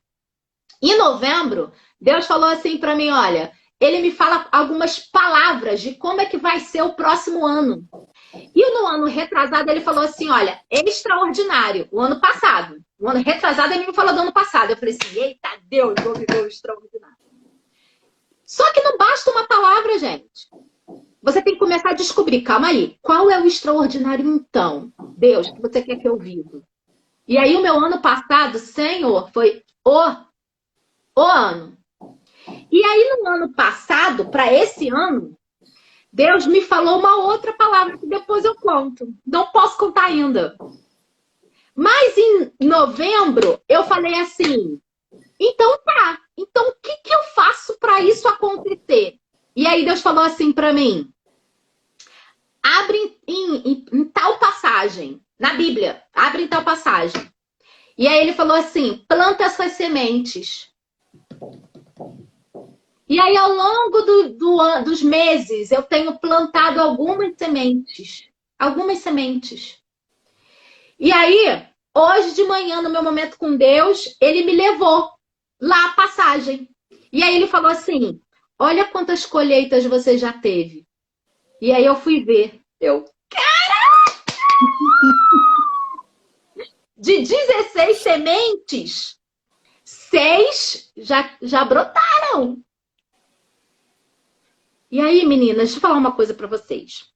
Em novembro, Deus falou assim para mim, olha... Ele me fala algumas palavras de como é que vai ser o próximo ano. E no ano retrasado ele falou assim, olha, extraordinário, o ano passado. O ano retrasado ele me falou do ano passado. Eu falei assim, eita Deus, vou viver o extraordinário. Só que não basta uma palavra, gente. Você tem que começar a descobrir, calma aí, qual é o extraordinário então? Deus, que você quer que eu viva? E aí o meu ano passado, Senhor, foi o ano. E aí no ano passado, para esse ano, Deus me falou uma outra palavra que depois eu conto. Não posso contar ainda. Mas em novembro, eu falei assim, então tá, então o que eu faço para isso acontecer? E aí Deus falou assim para mim, abre em tal passagem, na Bíblia, abre em tal passagem. E aí ele falou assim, planta essas sementes. E aí ao longo dos meses, eu tenho plantado algumas sementes. Algumas sementes. E aí, hoje de manhã, no meu momento com Deus, ele me levou lá a passagem. E aí ele falou assim, olha quantas colheitas você já teve. E aí eu fui ver. Caraca! De 16 sementes, 6 já brotaram. E aí, meninas, deixa eu falar uma coisa pra vocês.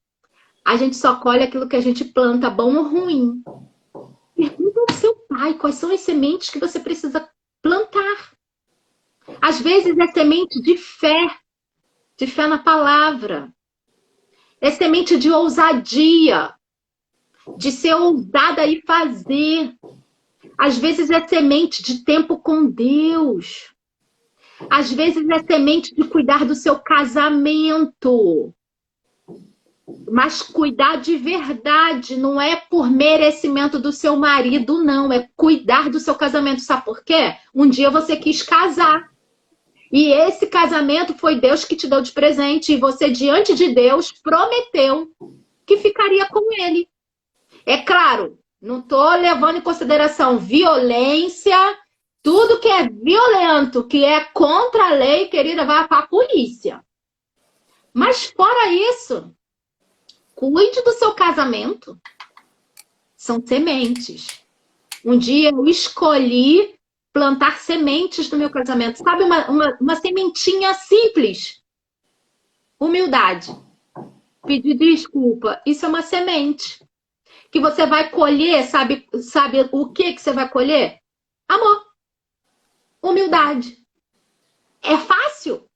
A gente só colhe aquilo que a gente planta, bom ou ruim. Pergunta ao seu pai quais são as sementes que você precisa plantar. Às vezes é semente de fé na palavra. É semente de ousadia, de ser ousada e fazer. Às vezes é semente de tempo com Deus. Às vezes é semente de cuidar do seu casamento. Mas cuidar de verdade, não é por merecimento do seu marido, não. É cuidar do seu casamento. Sabe por quê? Um dia você quis casar. E esse casamento foi Deus que te deu de presente. E você, diante de Deus, prometeu que ficaria com ele. É claro, não estou levando em consideração violência. Tudo que é violento, que é contra a lei, querida, vai para a polícia. Mas fora isso, cuide do seu casamento. São sementes. Um dia eu escolhi plantar sementes no meu casamento. Sabe, uma sementinha simples. Humildade. Pedir desculpa. Isso é uma semente. Que você vai colher, sabe o que você vai colher? Amor. Humildade. É fácil?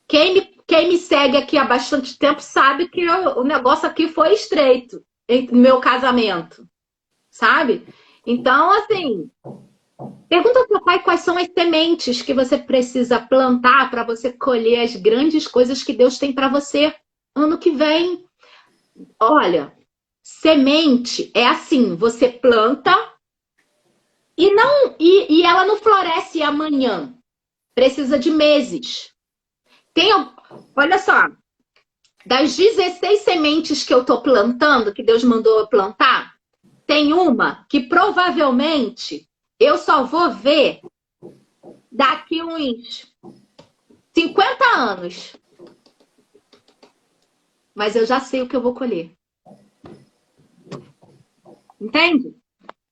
Quem me segue aqui há bastante tempo sabe que o negócio aqui foi estreito entre meu casamento. Sabe? Então, assim, pergunta ao seu pai quais são as sementes que você precisa plantar para você colher as grandes coisas que Deus tem para você ano que vem. Olha, semente é assim, você planta e ela não floresce amanhã. Precisa de meses. Olha só, das 16 sementes que eu estou plantando, que Deus mandou eu plantar, tem uma que provavelmente eu só vou ver daqui uns 50 anos. Mas eu já sei o que eu vou colher. Entende?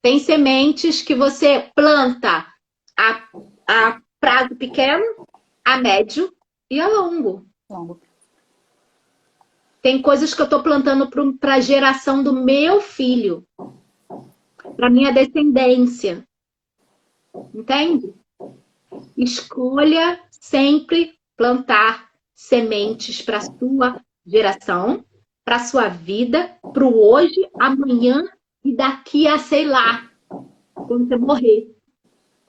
Tem sementes que você planta a prazo pequeno, a médio e a longo. Tem coisas que eu estou plantando para a geração do meu filho. Para minha descendência. Entende? Escolha sempre plantar sementes para a sua geração, para a sua vida, para o hoje, amanhã e daqui a, sei lá, quando você morrer.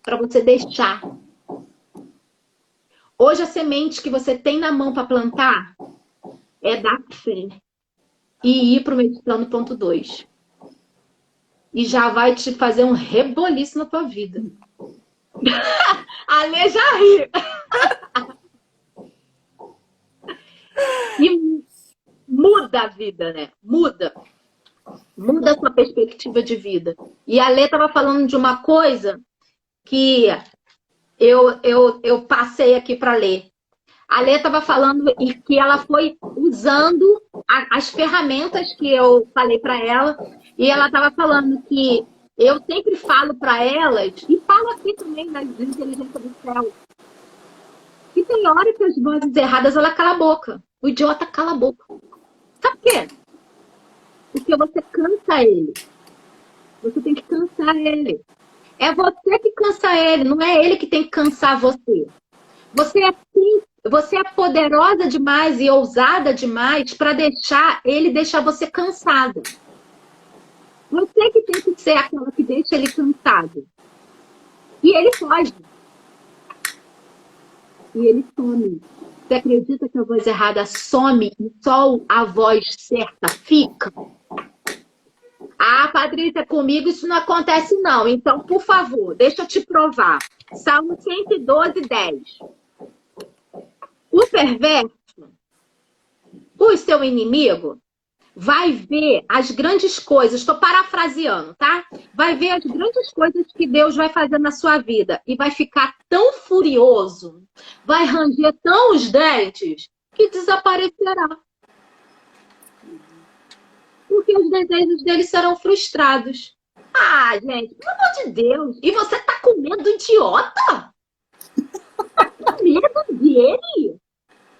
Para você deixar. Hoje a semente que você tem na mão para plantar é dar fé e ir para o Meditando ponto 2. E já vai te fazer um reboliço na tua vida. A Lê já ri. E muda a vida, né? Muda a sua perspectiva de vida. E a Lê estava falando de uma coisa que eu passei aqui para ler. A Lê estava falando e que ela foi usando as ferramentas que eu falei para ela, e ela estava falando que eu sempre falo para elas, e falo aqui também na inteligência do céu, que tem hora que as vozes erradas, ela cala a boca. O idiota cala a boca. Sabe por quê? Porque você cansa ele. Você tem que cansar ele. É você que cansa ele, não é ele que tem que cansar você. Você é poderosa demais e ousada demais para deixar você cansada. Você que tem que ser aquela que deixa ele cansado. E ele foge. E ele some. Você acredita que a voz errada some e só a voz certa fica? Ah, Patrícia, comigo isso não acontece não. Então, por favor, deixa eu te provar. Salmo 112, 10. O perverso, o seu inimigo, vai ver as grandes coisas, estou parafraseando, tá? Vai ver as grandes coisas que Deus vai fazer na sua vida e vai ficar tão furioso, vai ranger tão os dentes, que desaparecerá. Porque os desejos dele serão frustrados. Ah, gente, pelo amor de Deus. E você tá com medo do idiota? Tá com medo dele?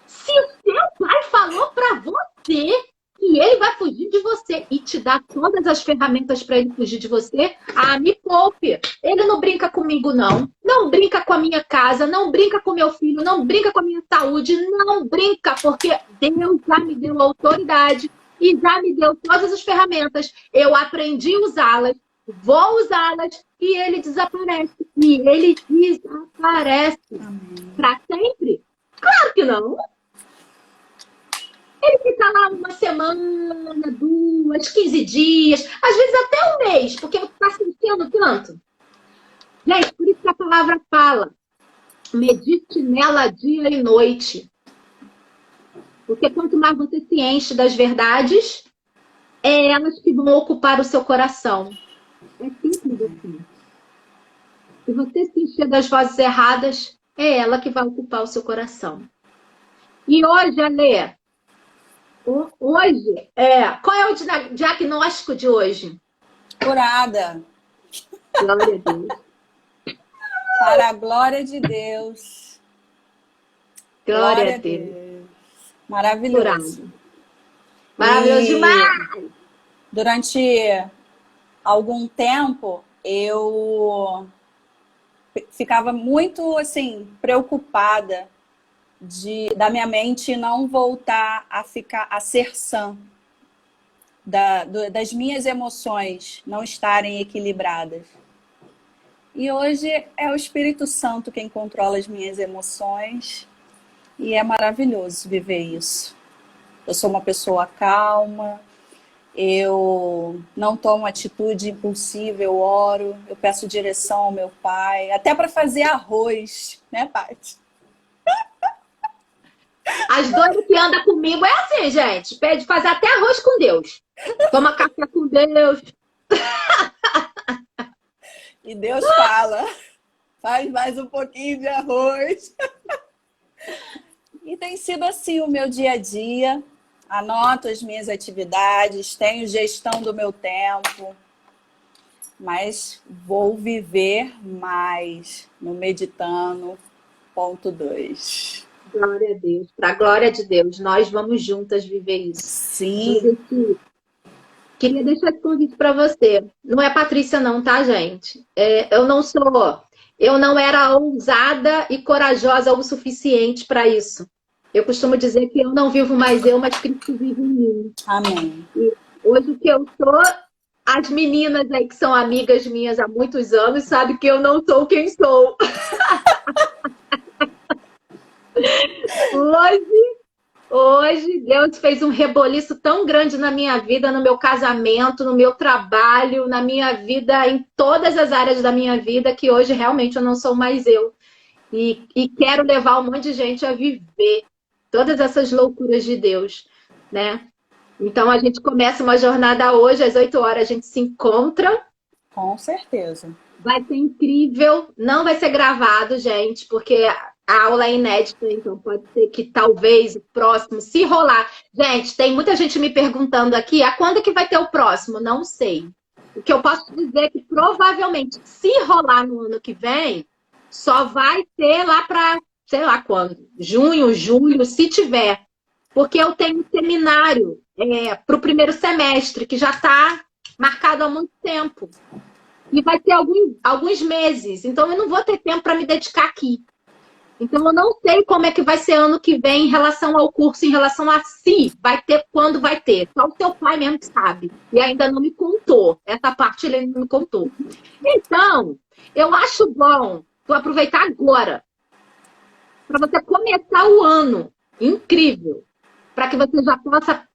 Se o seu pai falou pra você que ele vai fugir de você e te dá todas as ferramentas para ele fugir de você, ah, me poupe. Ele não brinca comigo, não. Não brinca com a minha casa, não brinca com meu filho, não brinca com a minha saúde, não brinca, porque Deus já me deu autoridade e já me deu todas as ferramentas. Eu aprendi a usá-las, vou usá-las e ele desaparece. E ele desaparece para sempre? Claro que não. Ele fica lá uma semana, 2, 15 dias, às vezes até um mês, porque você está sentindo tanto. Gente, por isso que a palavra fala, medite nela dia e noite. Porque quanto mais você se enche das verdades, é elas que vão ocupar o seu coração. É simples assim. Se você se encher das vozes erradas, é ela que vai ocupar o seu coração. E hoje, Alê, hoje, qual é o diagnóstico de hoje? Curada. Glória a Deus. Para a glória de Deus. Glória a Deus. Maravilhoso. Curado. Maravilhoso demais. Durante algum tempo, eu ficava muito, assim, preocupada da minha mente não voltar a ser sã, das minhas emoções não estarem equilibradas. E hoje é o Espírito Santo quem controla as minhas emoções e é maravilhoso viver isso. Eu sou uma pessoa calma, eu não tomo atitude impulsiva, eu oro, eu peço direção ao meu pai, até para fazer arroz, né, Paty? As doidas que andam comigo é assim, gente. Pede fazer até arroz com Deus. Toma café com Deus. E Deus fala, faz mais um pouquinho de arroz. E tem sido assim o meu dia a dia. Anoto as minhas atividades, tenho gestão do meu tempo. Mas vou viver mais no Meditando, ponto 2. Glória a Deus. Para a glória de Deus, nós vamos juntas viver isso. Sim. Queria deixar esse convite para você. Não é Patrícia não, tá, gente? Eu não era ousada e corajosa o suficiente para isso. Eu costumo dizer que eu não vivo mais eu, mas Cristo vive em mim. Amém. E hoje o que eu sou, as meninas aí que são amigas minhas há muitos anos sabem que eu não sou quem sou. Hoje Deus fez um reboliço tão grande na minha vida, no meu casamento, no meu trabalho, na minha vida, em todas as áreas da minha vida, que hoje realmente eu não sou mais eu. E quero levar um monte de gente a viver todas essas loucuras de Deus, né? Então a gente começa uma jornada hoje, às 8 horas a gente se encontra. Com certeza. Vai ser incrível, não vai ser gravado, gente, porque A aula é inédita, então pode ser que talvez o próximo, se rolar. Gente, tem muita gente me perguntando aqui, a quando que vai ter o próximo? Não sei. O que eu posso dizer é que provavelmente, se rolar no ano que vem, só vai ter lá para, sei lá quando, junho, julho, se tiver. Porque eu tenho um seminário para o primeiro semestre, que já está marcado há muito tempo. E vai ter alguns meses. Então, eu não vou ter tempo para me dedicar aqui. Então, eu não sei como é que vai ser ano que vem em relação ao curso, em relação a se vai ter, quando vai ter. Só o seu pai mesmo que sabe. E ainda não me contou. Essa parte ele não me contou. Então, eu acho bom tu aproveitar agora para você começar o ano incrível. Para que você já possa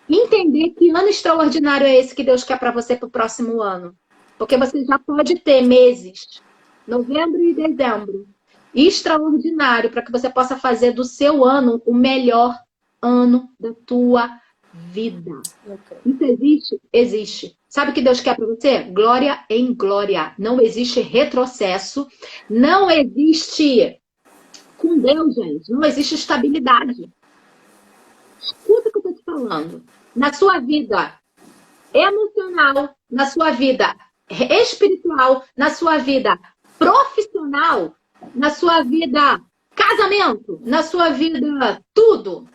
entender que ano extraordinário é esse que Deus quer para você para o próximo ano. Porque você já pode ter meses, novembro e dezembro, extraordinário, para que você possa fazer do seu ano o melhor ano da tua vida. Okay. Isso existe? Existe. Sabe o que Deus quer para você? Glória em glória. Não existe retrocesso. Não existe... Com Deus, gente, não existe estabilidade. Escuta o que eu estou te falando. Na sua vida emocional, na sua vida espiritual, na sua vida profissional, na sua vida casamento, na sua vida tudo.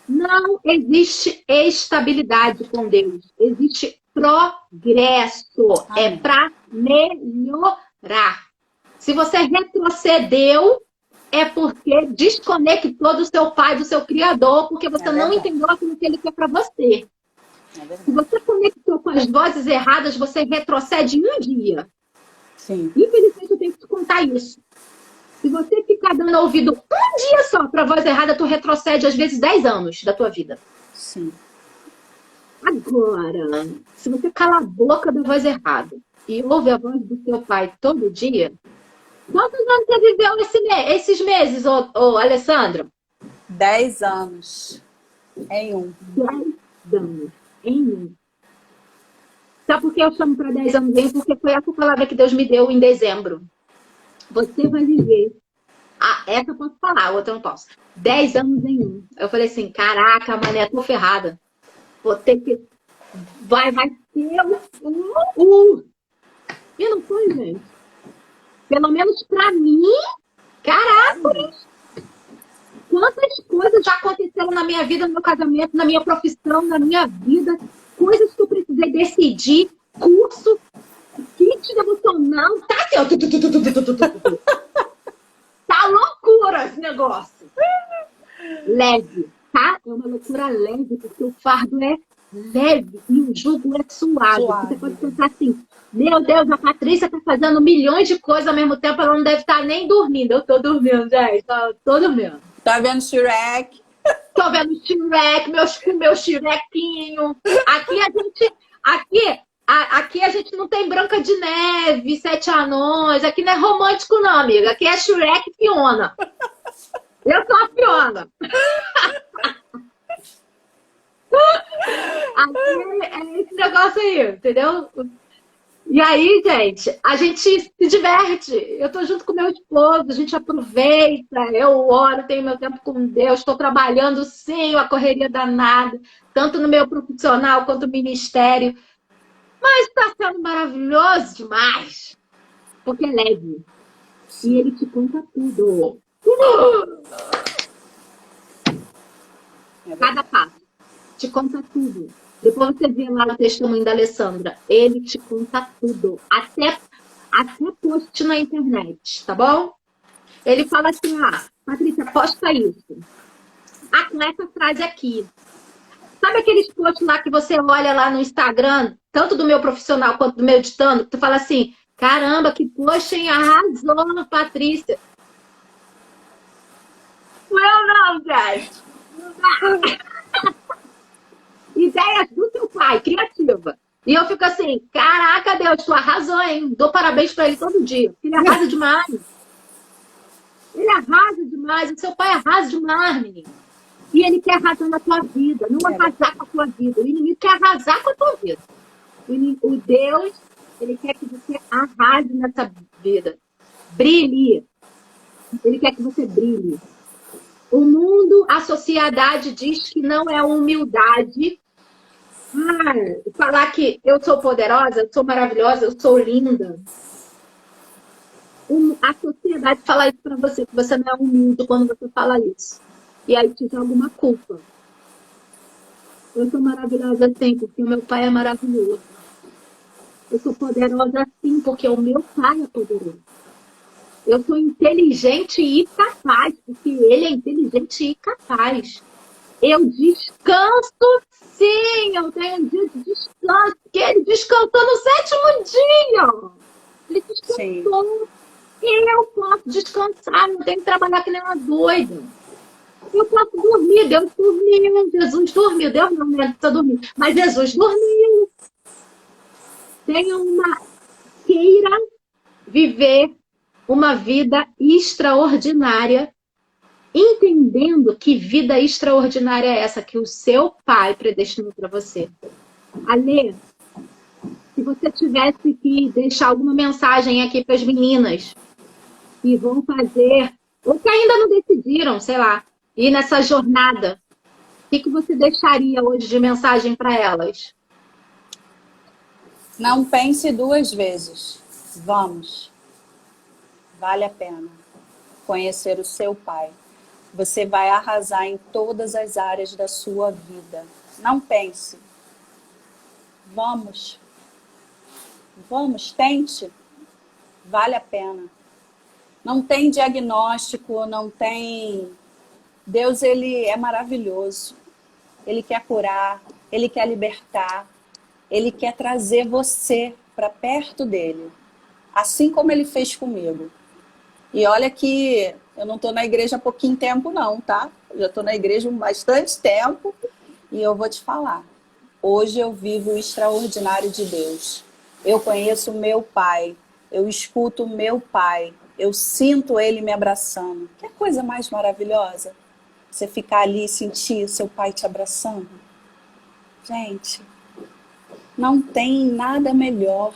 Não existe estabilidade com Deus. Existe progresso. É para melhorar. Se você retrocedeu, é porque desconectou do seu pai, do seu criador, porque você não entendeu aquilo que ele quer para você. Se você conectou com as vozes erradas, você retrocede em um dia. Sim. Infelizmente, eu tenho que te contar isso. Se você ficar dando ouvido um dia só para a voz errada, tu retrocede, às vezes, 10 anos da tua vida. Sim. Agora, se você cala a boca da voz errada e ouve a voz do seu pai todo dia, quantos anos você viveu esses meses, ô Alessandra? 10 anos em um. 10 anos em um. Sabe por que eu chamo para 10 anos em um? Porque foi essa palavra que Deus me deu em dezembro. Você vai viver. Essa eu posso falar, a outra eu não posso. 10 anos em um. Eu falei assim, caraca, mané, tô ferrada. Vou ter que... Vai ser E não foi, gente. Pelo menos pra mim, caraca, quantas coisas já aconteceram na minha vida, no meu casamento, na minha profissão, na minha vida, coisas que eu precisei decidir, curso, kit devocional, tá aqui, ó. Tá loucura esse negócio. Leve, tá? É uma loucura leve, porque o fardo é leve e o jugo é suave. Você pode pensar assim, meu Deus, a Patrícia tá fazendo milhões de coisas ao mesmo tempo, ela não deve estar nem dormindo. Eu tô dormindo, gente, tô dormindo. Tá vendo Shrek? Tô vendo Shrek, meu Shrekinho. Aqui a gente não tem Branca de Neve, Sete Anões. Aqui não é romântico, não, amiga. Aqui é Shrek e Fiona. Eu sou a Fiona. Aqui é esse negócio aí, entendeu? E aí, gente, a gente se diverte. Eu tô junto com meu esposo, a gente aproveita, eu oro, tenho meu tempo com Deus, estou trabalhando sim, a correria danada, tanto no meu profissional quanto no ministério. Mas está sendo maravilhoso demais, porque é leve. E ele te conta tudo. Cada passo. Te conta tudo. Depois você vê lá no testemunho da Alessandra. Ele te conta tudo. Até post na internet, tá bom? Ele fala assim, Patrícia, posta isso. Com essa frase aqui. Sabe aqueles posts lá que você olha lá no Instagram, tanto do meu profissional quanto do meu editando, que tu fala assim, caramba, que post, hein? Arrasou, Patrícia. Não, gente. Ideias do seu pai, criativa. E eu fico assim, caraca, Deus, tu arrasou, hein? Dou parabéns pra ele todo dia. Ele arrasa demais. Ele arrasa demais. O seu pai arrasa demais, menino. E ele quer arrasar na tua vida, não arrasar com a tua vida. O inimigo quer arrasar com a tua vida. O Deus, ele quer que você arrase nessa vida. Brilhe. Ele quer que você brilhe. O mundo, a sociedade diz que não é humildade. Falar que eu sou poderosa, eu sou maravilhosa, eu sou linda. A sociedade fala isso pra você, que você não é humilde quando você fala isso. E aí te joga uma culpa. Eu sou maravilhosa assim, porque o meu pai é maravilhoso. Eu sou poderosa assim, porque o meu pai é poderoso. Eu sou inteligente e capaz, porque ele é inteligente e capaz. Eu descanso, sim, eu tenho um dia de descanso, porque ele descansou no sétimo dia. Ele Sim. descansou. E eu posso descansar, não tenho que trabalhar que nem uma doida. Eu posso dormir, Deus dormiu, Jesus dormiu, Deus não precisa dormir, mas Jesus dormiu. Queira viver uma vida extraordinária, entendendo que vida extraordinária é essa que o seu pai predestinou para você. Alê, se você tivesse que deixar alguma mensagem aqui para as meninas que vão fazer, ou que ainda não decidiram, sei lá, ir nessa jornada, o que você deixaria hoje de mensagem para elas? Não pense duas vezes. Vamos. Vale a pena conhecer o seu pai. Você vai arrasar em todas as áreas da sua vida. Não pense. Vamos. Vamos, tente. Vale a pena. Não tem diagnóstico, não tem... Deus, ele é maravilhoso. Ele quer curar, ele quer libertar, ele quer trazer você para perto dele. Assim como ele fez comigo. E olha que eu não estou na igreja há pouquinho tempo não, tá? Eu já estou na igreja há bastante tempo e eu vou te falar. Hoje eu vivo o extraordinário de Deus. Eu conheço o meu pai, eu escuto o meu pai, eu sinto ele me abraçando. Que coisa mais maravilhosa? Você ficar ali e sentir seu pai te abraçando. Gente, não tem nada melhor.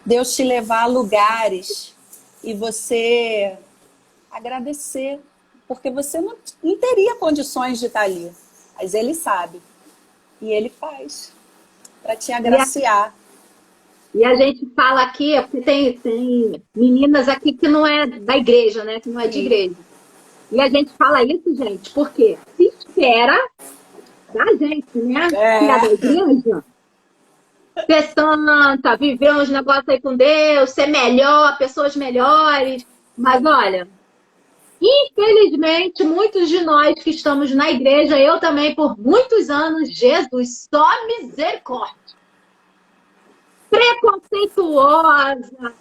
Deus te levar a lugares e você agradecer, porque você não teria condições de estar ali. Mas ele sabe. E ele faz para te agraciar. E a gente fala aqui, porque tem meninas aqui que não é da igreja, né? Que não é de igreja. E a gente fala isso, gente, porque se espera da gente, né? Que é da igreja. Ser santa, viver uns negócios aí com Deus, ser melhor, pessoas melhores. Mas olha, infelizmente, muitos de nós que estamos na igreja, eu também por muitos anos, Jesus, só misericórdia. Preconceituosa.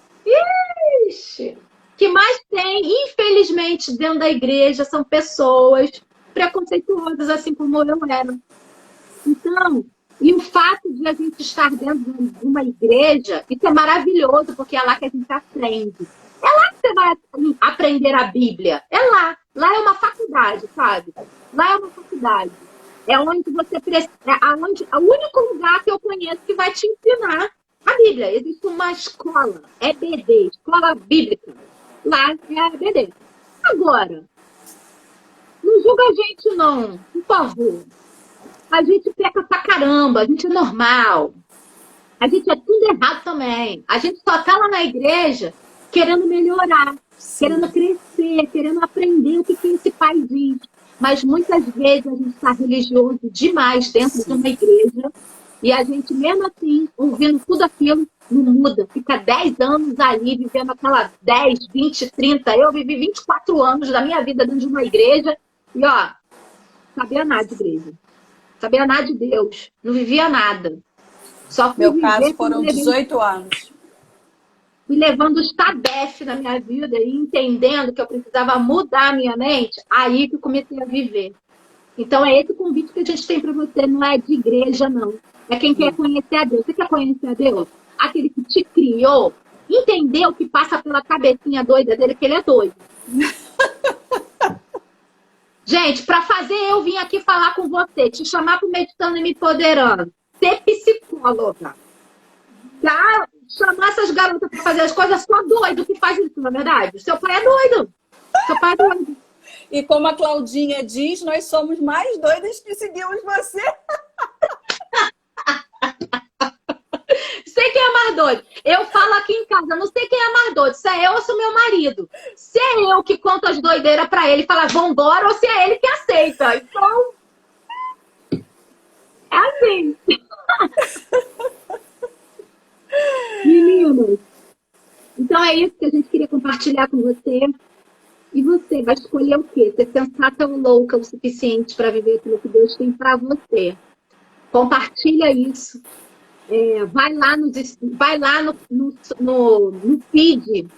Ixi! Que mais tem, infelizmente, dentro da igreja são pessoas preconceituosas, assim como eu era. Então, e o fato de a gente estar dentro de uma igreja, isso é maravilhoso, porque é lá que a gente aprende. É lá que você vai aprender a Bíblia. É lá. Lá é uma faculdade, sabe? Lá é uma faculdade. É onde você precisa. É o único lugar que eu conheço que vai te ensinar a Bíblia. Existe uma escola, EBD, Escola Bíblica. Lá é a EBD. Agora, não julga a gente, não, por favor. A gente peca pra caramba, a gente é normal. A gente é tudo errado também. A gente só tá lá na igreja querendo melhorar, querendo crescer, querendo aprender o que esse pai diz. Mas muitas vezes a gente está religioso demais dentro de uma igreja e a gente, mesmo assim, ouvindo tudo aquilo, não muda. Fica 10 anos ali, vivendo aquela 10, 20, 30. Eu vivi 24 anos da minha vida dentro de uma igreja e, ó, sabia nada de igreja. Sabia nada de Deus. Não vivia nada. Só fui Meu caso foram 18 anos. Fui levando os tabef na minha vida e entendendo que eu precisava mudar a minha mente, aí que eu comecei a viver. Então é esse convite que a gente tem para você, não é de igreja, não. É quem quer conhecer a Deus. Você quer conhecer a Deus? Aquele que te criou, entendeu que passa pela cabecinha doida dele, que ele é doido. Gente, para fazer eu vim aqui falar com você, te chamar para Meditando e Me Empoderando, ser psicóloga, tá? chamar essas garotas para fazer as coisas, só doido que faz isso, na verdade. Seu pai é doido. Seu pai é doido. E como a Claudinha diz, nós somos mais doidas que seguimos você. Sei quem é mais doido. Eu falo aqui em casa, não sei quem é mais doido. Se é eu ou se é meu marido. Se é eu que conto as doideiras pra ele e fala, vambora, ou se é ele que aceita. Então, é assim. Meninas, então é isso que a gente queria compartilhar com você. E você vai escolher o quê? Ser sensata ou louca o suficiente para viver aquilo que Deus tem para você. Compartilha isso. Vai lá no feed.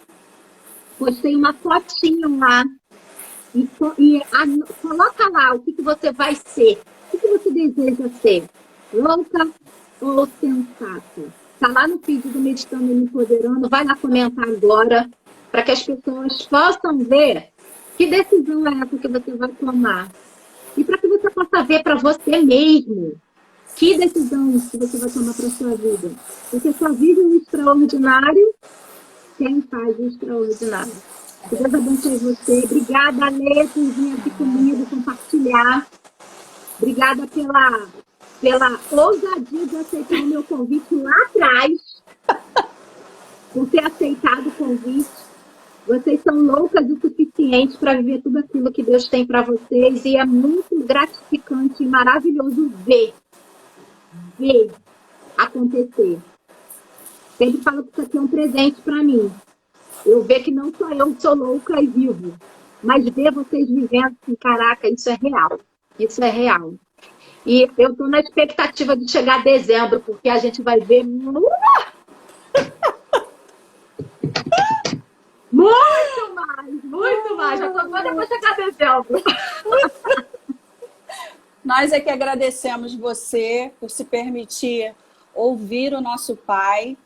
Postei uma fotinha lá. Coloca lá o que você vai ser. O que você deseja ser? Louca ou sensata? Está lá no feed do Meditando e Me Empoderando. Vai lá comentar agora, para que as pessoas possam ver que decisão é essa que você vai tomar. E para que você possa ver para você mesmo que decisão que você vai tomar para a sua vida. Porque sua vida é um extraordinário, quem faz o extraordinário. Que Deus abençoe você. Obrigada, Alê, por vir aqui comigo, compartilhar. Obrigada pela ousadia de aceitar o meu convite lá atrás, por ter aceitado o convite. Vocês são loucas o suficiente para viver tudo aquilo que Deus tem para vocês e é muito gratificante e maravilhoso ver acontecer. Sempre falo que isso aqui é um presente para mim. Eu ver que não só eu sou louca e vivo, mas ver vocês vivendo assim, caraca, isso é real. Isso é real. E eu estou na expectativa de chegar a dezembro, porque a gente vai ver muito mais. Já estou doida para chegar a dezembro. Nós é que agradecemos você por se permitir ouvir o nosso Pai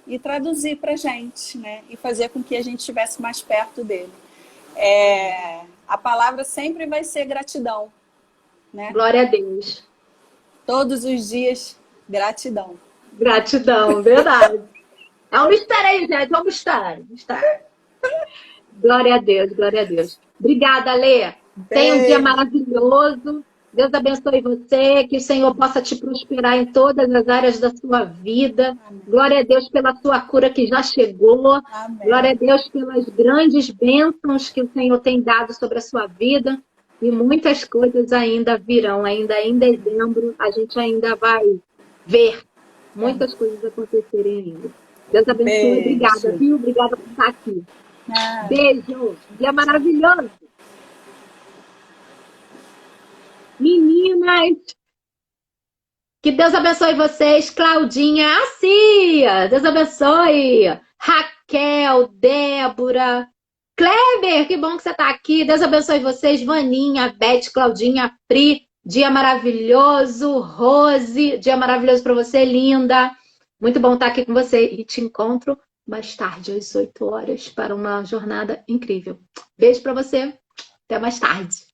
e traduzir para a gente, né? E fazer com que a gente estivesse mais perto dele. A palavra sempre vai ser gratidão, né? Glória a Deus. Todos os dias, gratidão. Gratidão, verdade. É um mistério aí, gente. É um mistério. Glória a Deus, glória a Deus. Obrigada, Lê. Tenha um dia maravilhoso. Deus abençoe você, que o Senhor possa te prosperar em todas as áreas da sua vida. Amém. Glória a Deus pela sua cura que já chegou. Amém. Glória a Deus pelas grandes bênçãos que o Senhor tem dado sobre a sua vida. E muitas coisas ainda virão. Ainda em dezembro, a gente ainda vai ver muitas coisas acontecerem ainda. Deus abençoe. Beijo. Obrigada, viu? Obrigada por estar aqui. Beijo. Dia maravilhoso. Meninas, que Deus abençoe vocês. Claudinha, Cia, Deus abençoe. Raquel, Débora, Kleber, que bom que você está aqui. Deus abençoe vocês. Vaninha, Beth, Claudinha, Pri, dia maravilhoso. Rose, dia maravilhoso para você, linda. Muito bom estar aqui com você e te encontro mais tarde, às 8 horas, para uma jornada incrível. Beijo para você. Até mais tarde.